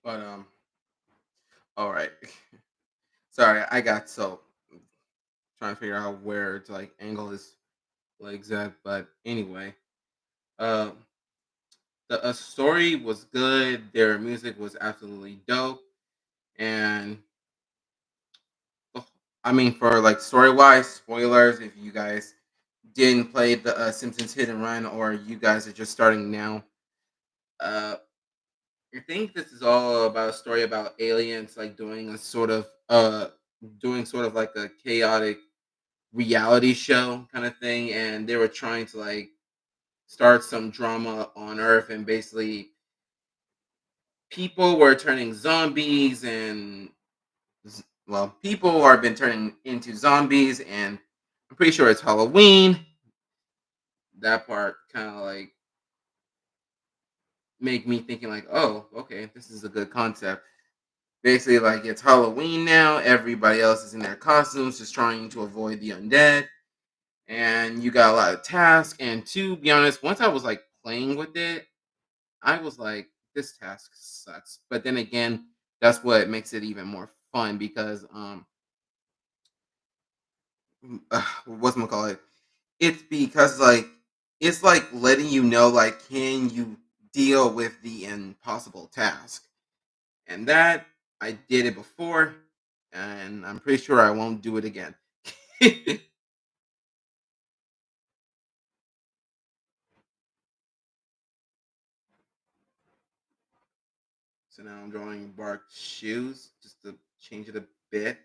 But all right. Sorry, I got so trying to figure out where to like angle his legs at. But anyway, uh, the story was good. Their music was absolutely dope, and I mean, for like story wise, spoilers if you guys didn't play the Simpsons Hit and Run or you guys are just starting now. Uh, I think this is all about a story about aliens like doing sort of like a chaotic reality show kind of thing, and they were trying to like start some drama on Earth, and basically people were turning zombies and well, people are been turning into zombies, and I'm pretty sure it's Halloween. That part kind of like make me thinking like, oh, okay, this is a good concept. Basically, like it's Halloween now. Everybody else is in their costumes, just trying to avoid the undead, and you got a lot of tasks. And to be honest, once I was like playing with it, I was like, this task sucks. But then again, that's what makes it even more fun because what's gonna call it? It's because like it's like letting you know like can you deal with the impossible task, and that I did it before, and I'm pretty sure I won't do it again. So now I'm drawing bark shoes just to change it a bit.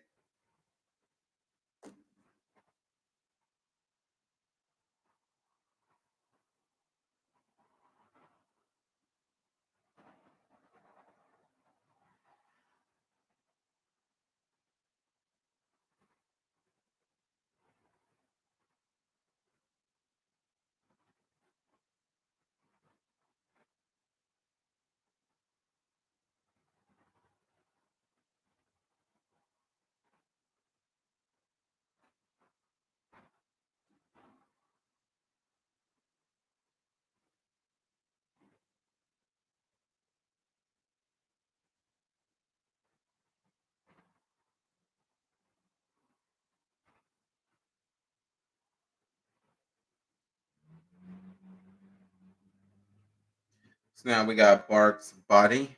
So now we got Bark's body.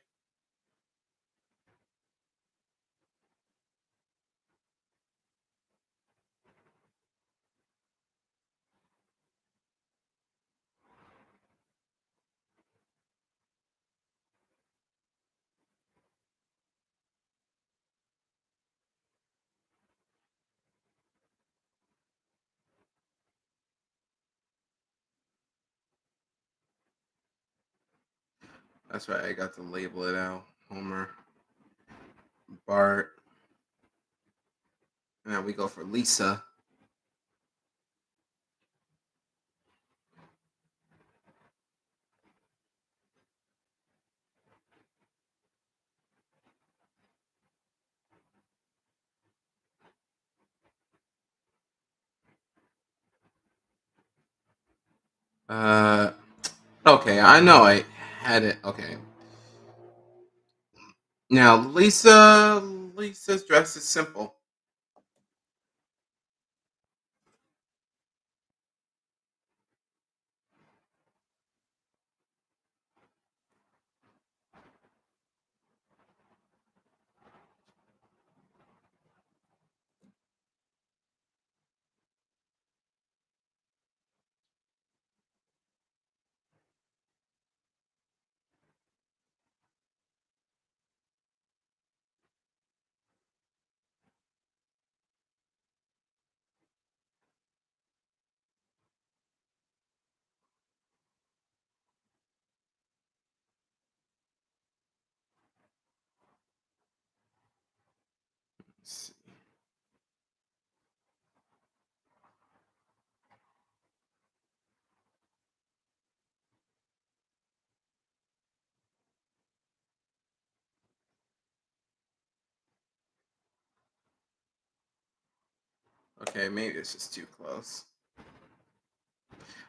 That's right, I got to label it out. Homer, Bart. Now we go for Lisa. Uh, okay, I know I had it. Okay, now Lisa's dress is simple. Let's see. Okay, maybe it's just too close.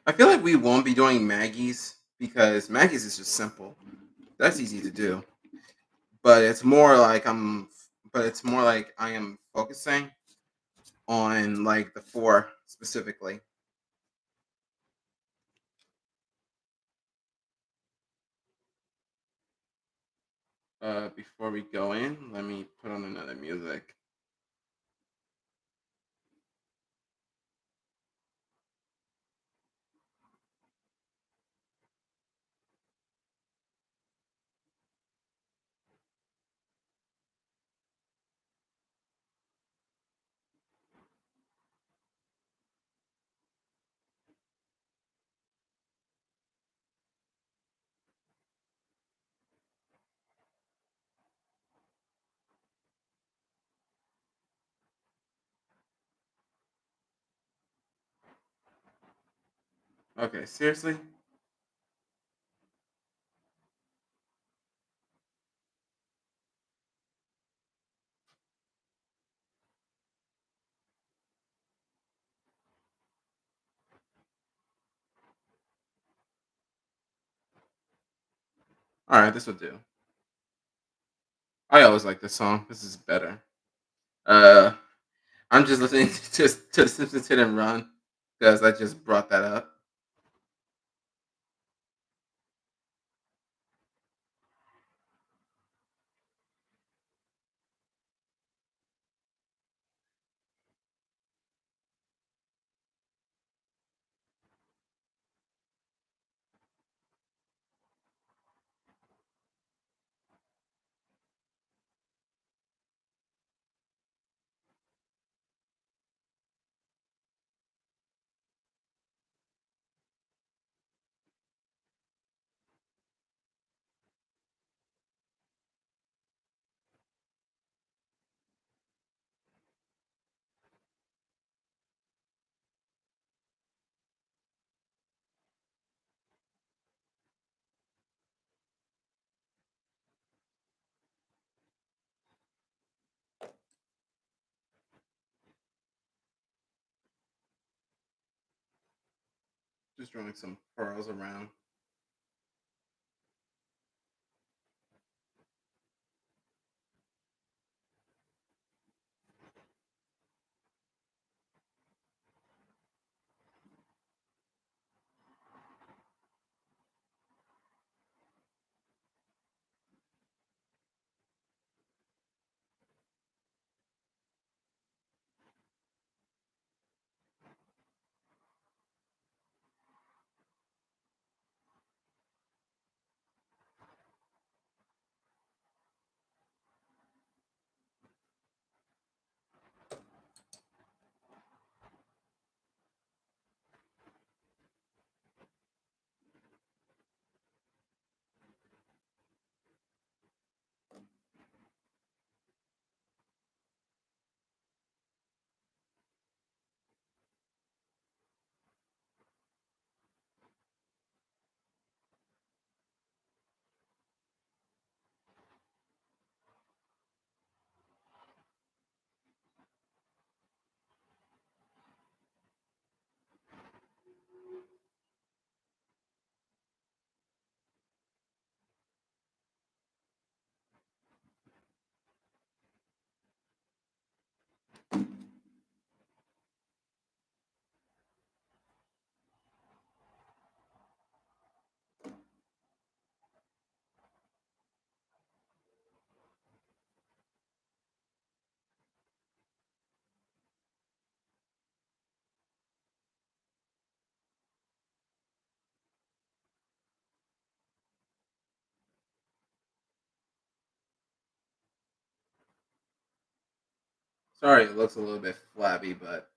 I feel like we won't be doing Maggie's because Maggie's is just simple. That's easy to do. But it's more like I am focusing on like the four specifically. Before we go in, let me put on another music. Okay, seriously? All right, this will do. I always like this song. This is better. Uh, I'm just listening to Simpsons Hit and Run because I just brought that up. Just drawing some pearls around. Sorry, it looks a little bit flabby, but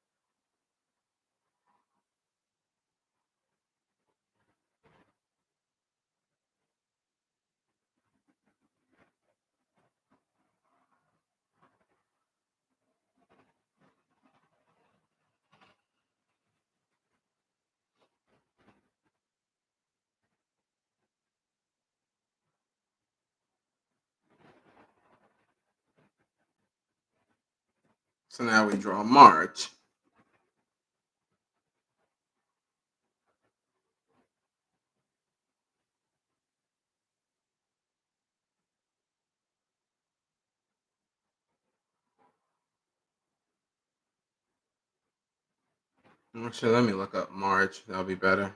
so now we draw March. Actually, let me look up March. That'll be better.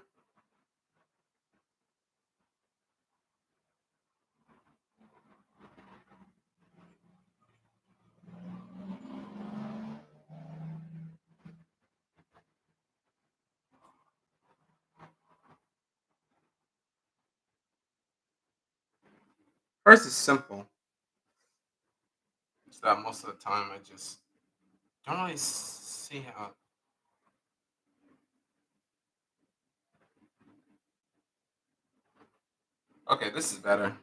First is simple. It's that most of the time I just don't really see how. Okay, this is better.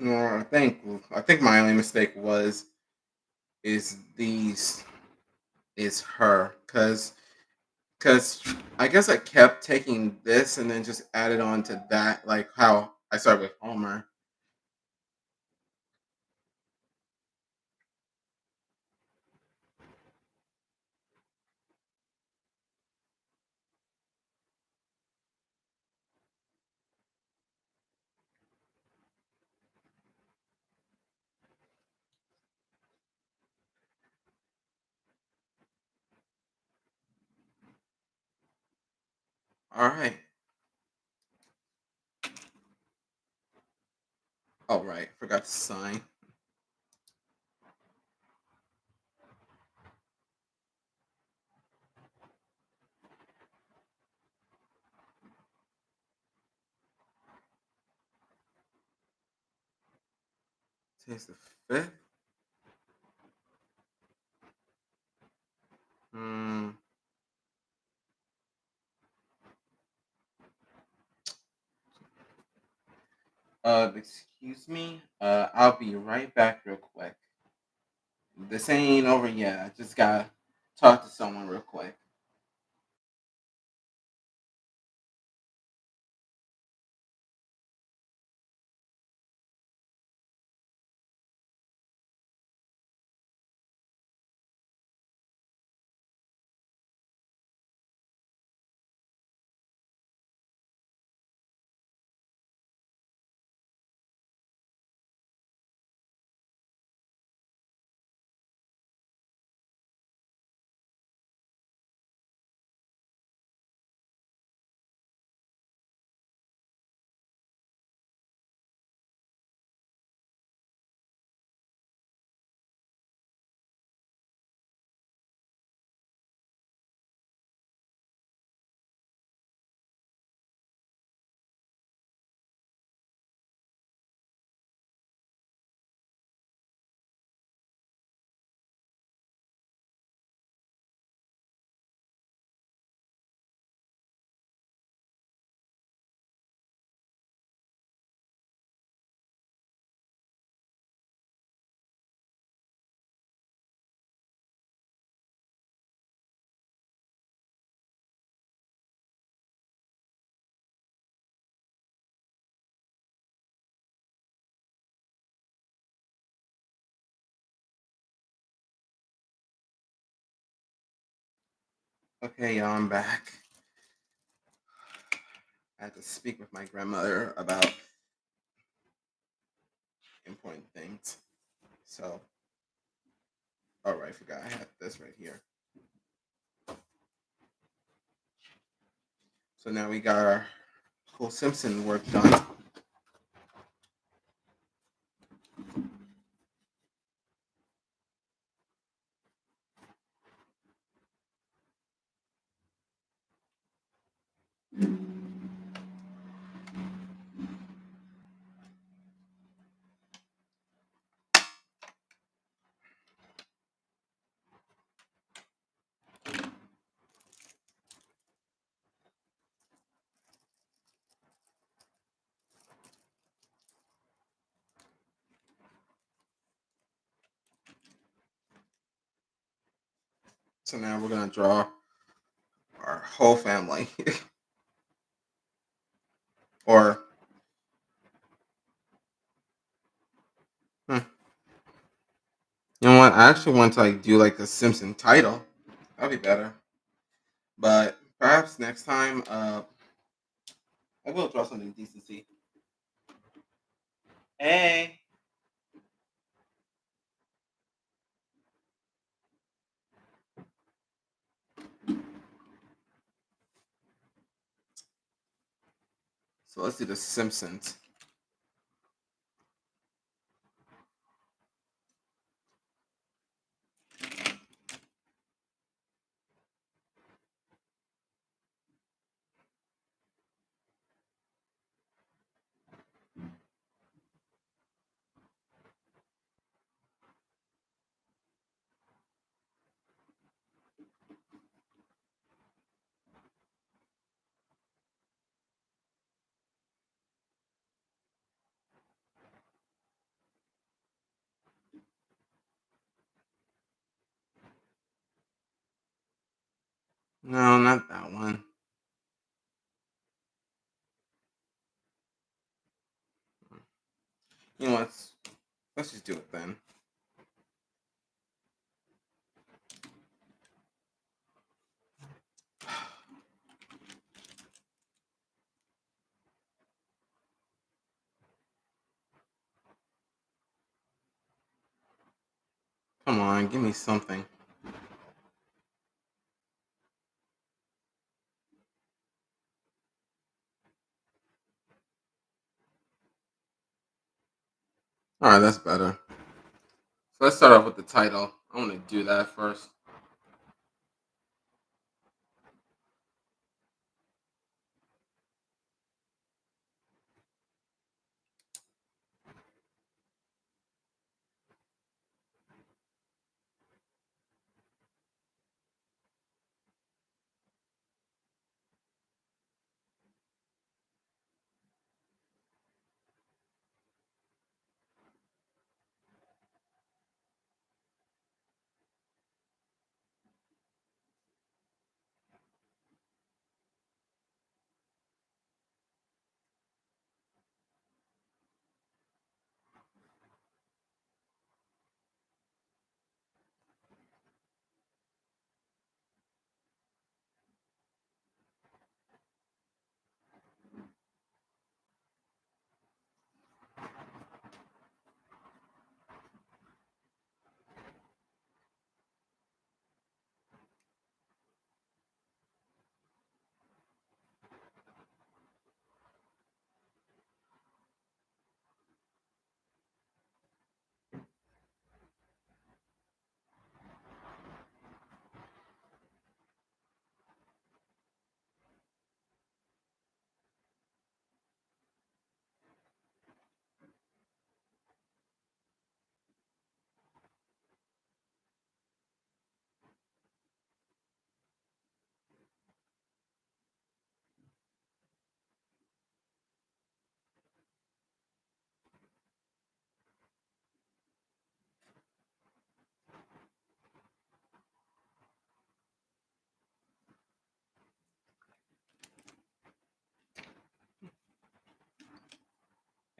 Or I think my only mistake was is these is her because I guess I kept taking this and then just added on to that, like how I started with Homer. All right. All right. Forgot to sign. Today's the 5th. Hmm. Excuse me. I'll be right back real quick. This ain't over yet. I just gotta talk to someone real quick. Okay, y'all, I'm back. I had to speak with my grandmother about important things. So, all right, forgot I had this right here. So now we got our whole Simpson work done. So now we're gonna draw our whole family, or hmm, you know what? I actually want to like do like the Simpson title. That'd be better. But perhaps next time, I will draw something decent. See. Hey. So let's do the Simpsons. No, not that one. You know what? Let's just do it then. Come on, give me something. All right, that's better. So let's start off with the title. I want to do that first.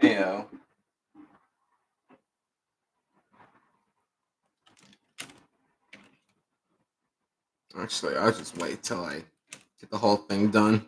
Heyo. Actually, I'll just wait till I get the whole thing done.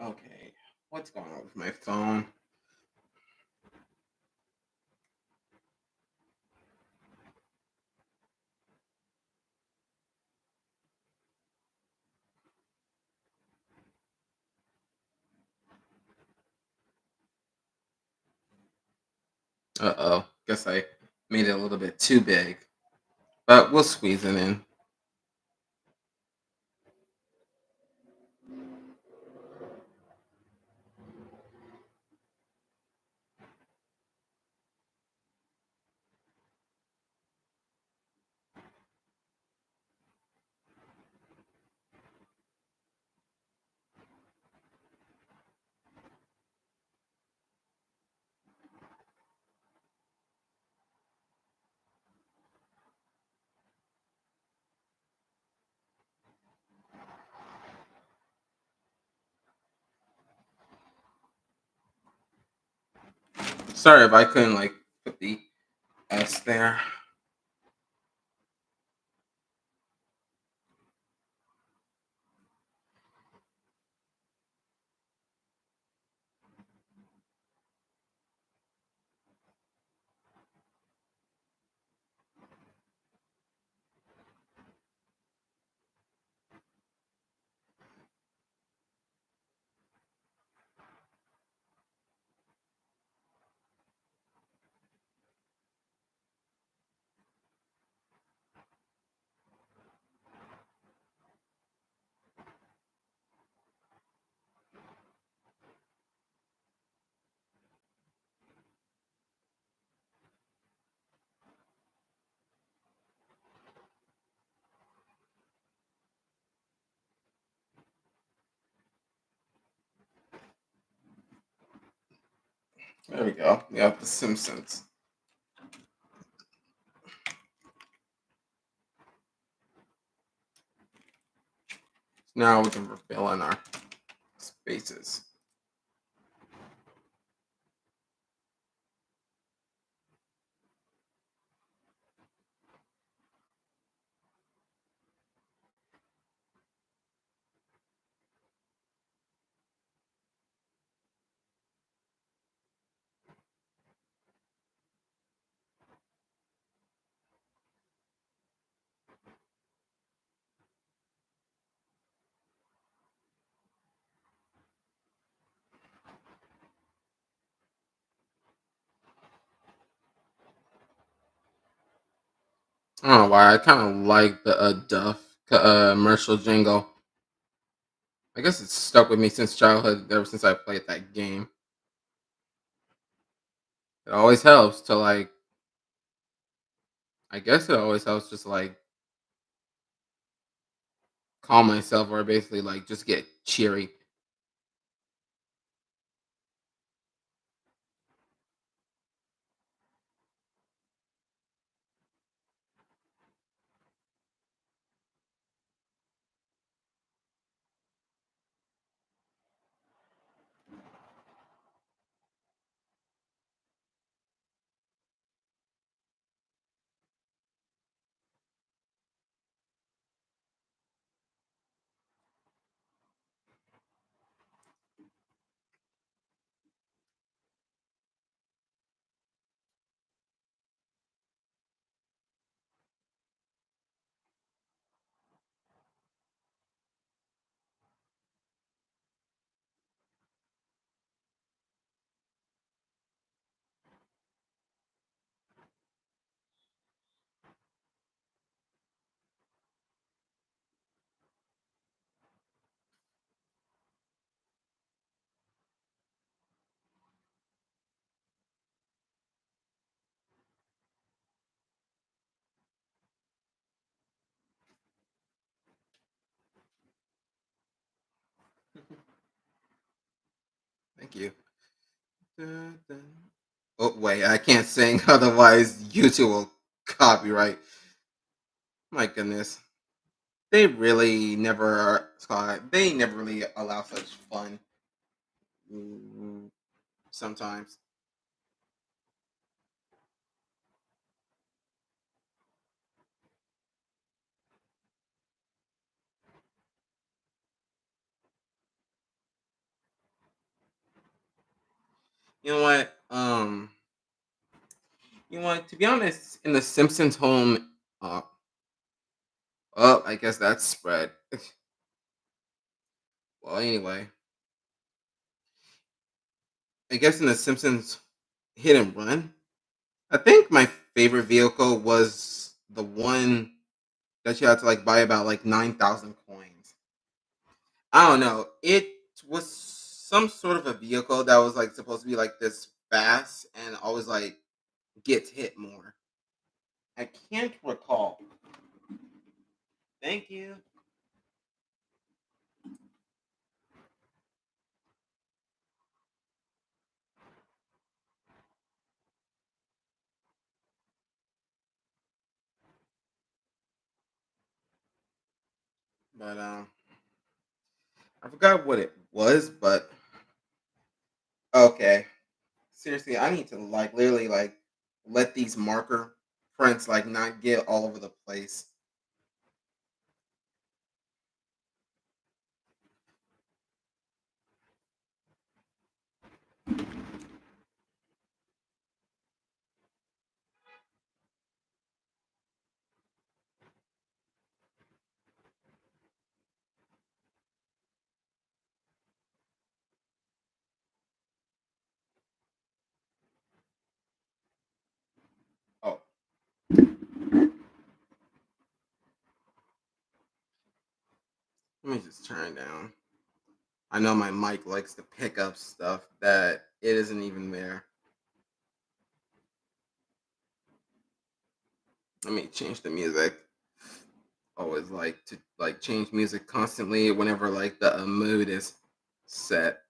Okay, what's going on with my phone? Uh oh. Guess I made it a little bit too big, but we'll squeeze it in. Sorry if I couldn't like put the S there. There we go. We have the Simpsons. Now we can fill in our spaces. I don't know why. I kind of like the Duff commercial jingle. I guess it's stuck with me since childhood, ever since I played that game. It always helps to like. I guess it always helps just like calm myself or basically like just get cheery. Thank you. Dun, dun. Oh wait, I can't sing, otherwise YouTube will copyright. My goodness, they really never, Scott. They never really allow such fun. mm, Sometimes. You know what? You know what? To be honest, in the Simpsons home, uh, well, I guess that's spread. Well, anyway, I guess in the Simpsons hit and run, I think my favorite vehicle was the one that you had to like buy about like 9,000 coins. I don't know. It was some sort of a vehicle that was like supposed to be like this fast and always like gets hit more. I can't recall. Thank you. But I forgot what it was, but okay. Seriously, I need to like literally like let these marker prints like not get all over the place. Oh, let me just turn it down. I know my mic likes to pick up stuff that it isn't even there. Let me change the music. Always like to like change music constantly whenever like the mood is set.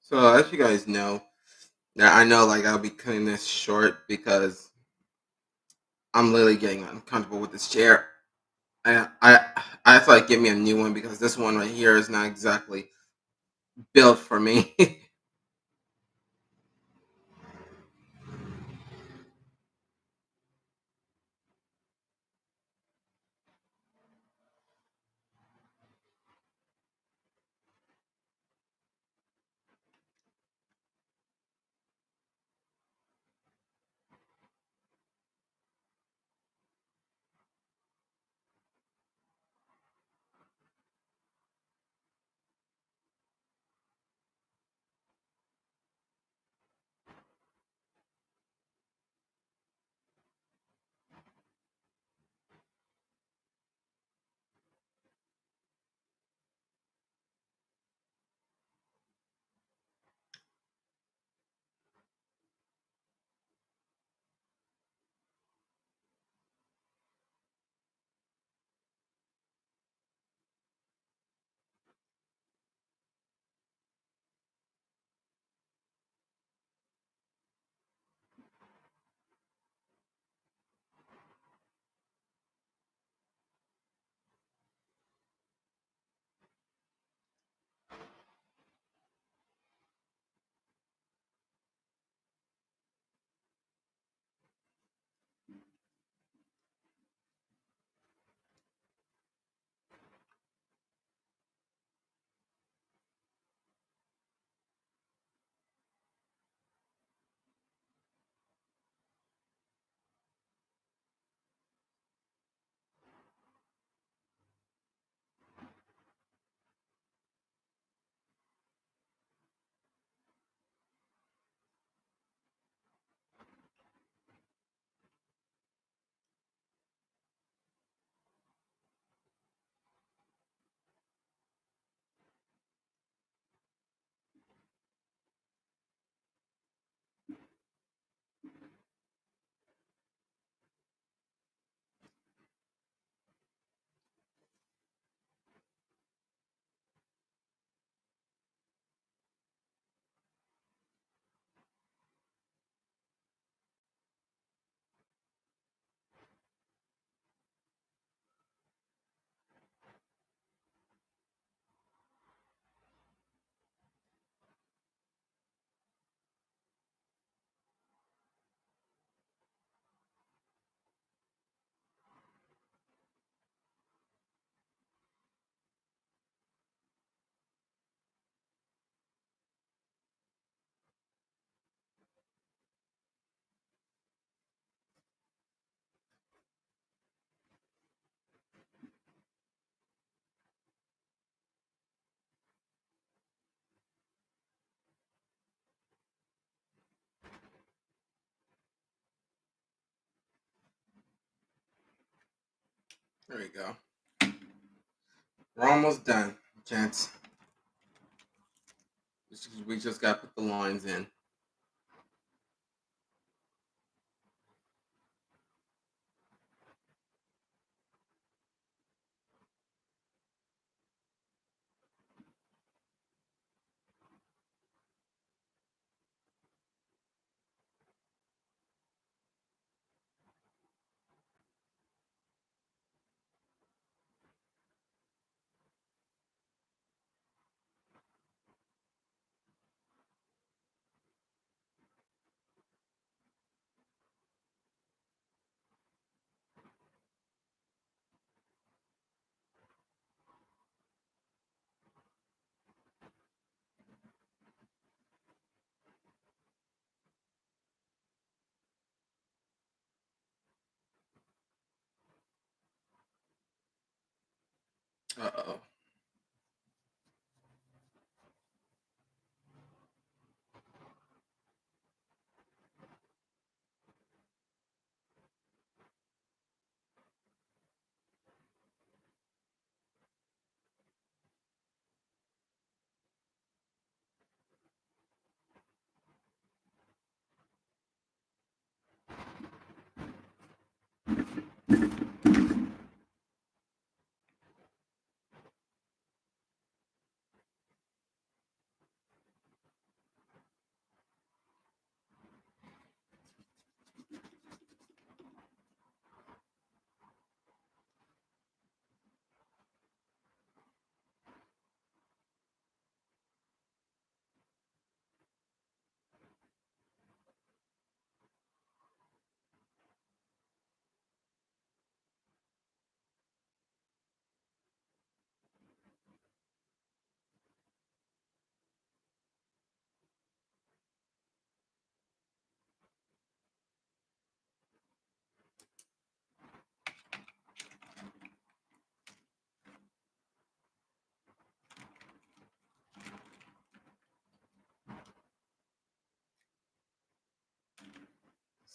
So as you guys know, yeah, I know like I'll be cutting this short because I'm literally getting uncomfortable with this chair. I have to like get me a new one because this one right here is not exactly built for me. There we go. We're almost done, gents. We just got to put the lines in. Uh oh.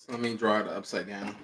So let me draw it upside down.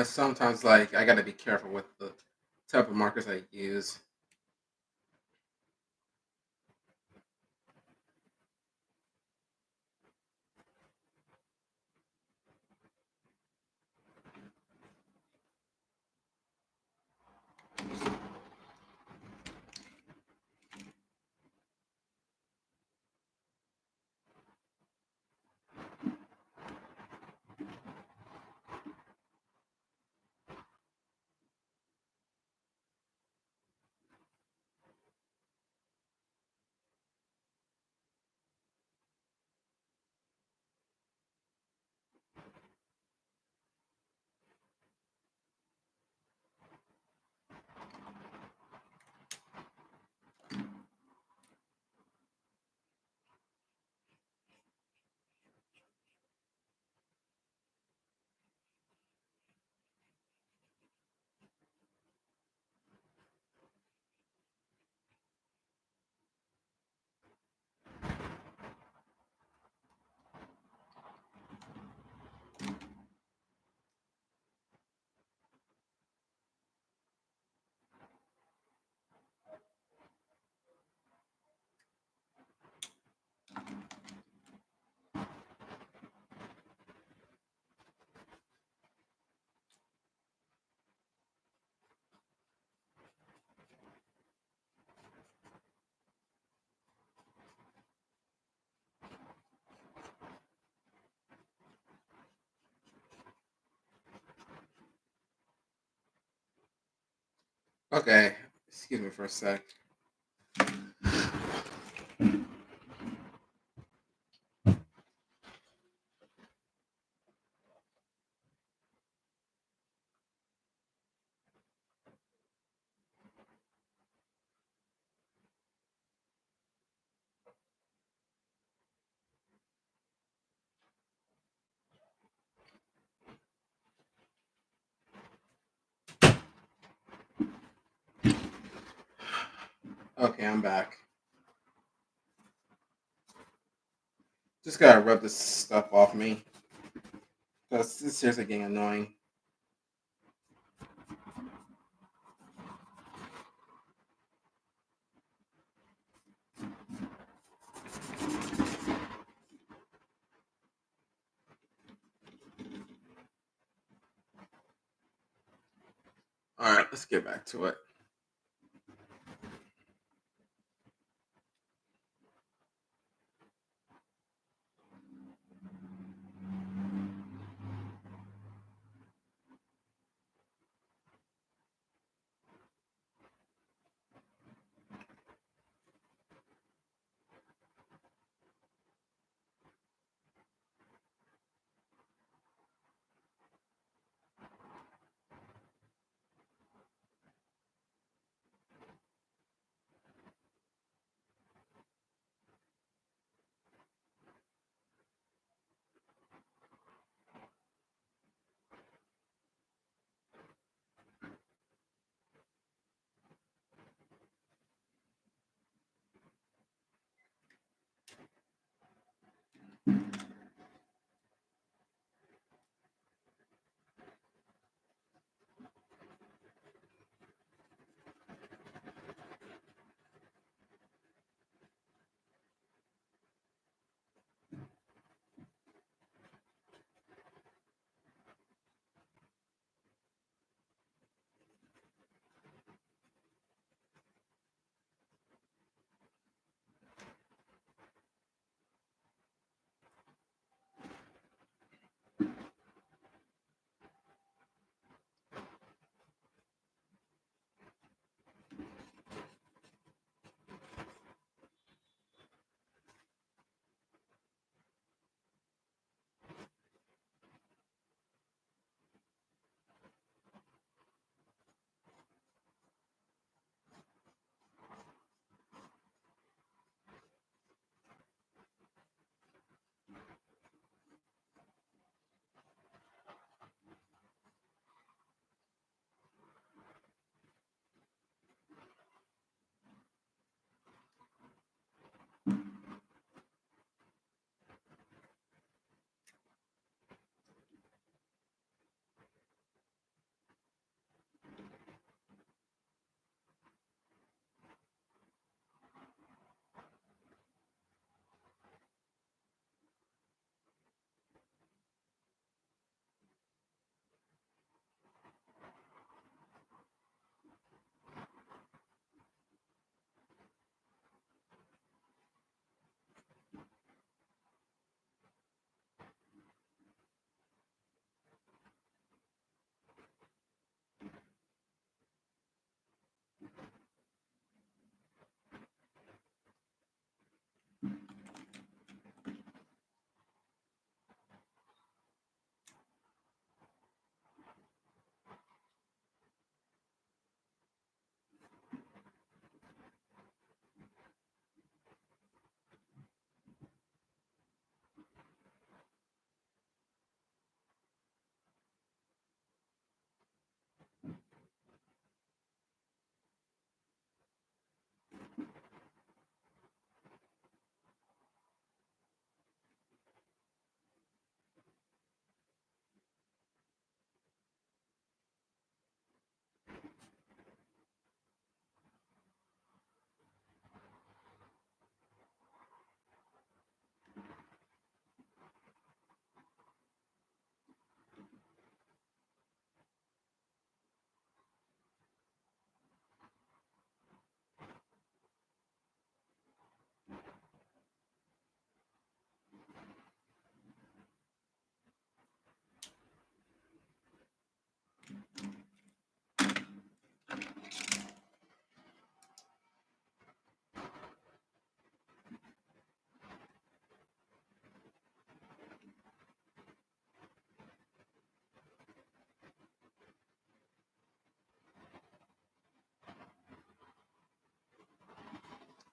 sometimes like I gotta be careful with the type of markers I use. Okay, excuse me for a sec. Okay, I'm back. Just gotta rub this stuff off me. That's it's seriously getting annoying. All right, let's get back to it.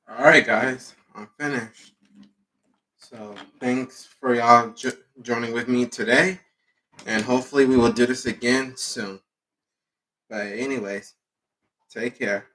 All right, guys, I'm finished. So thanks for y'all joining with me today, and hopefully we will do this again soon. But anyways, take care.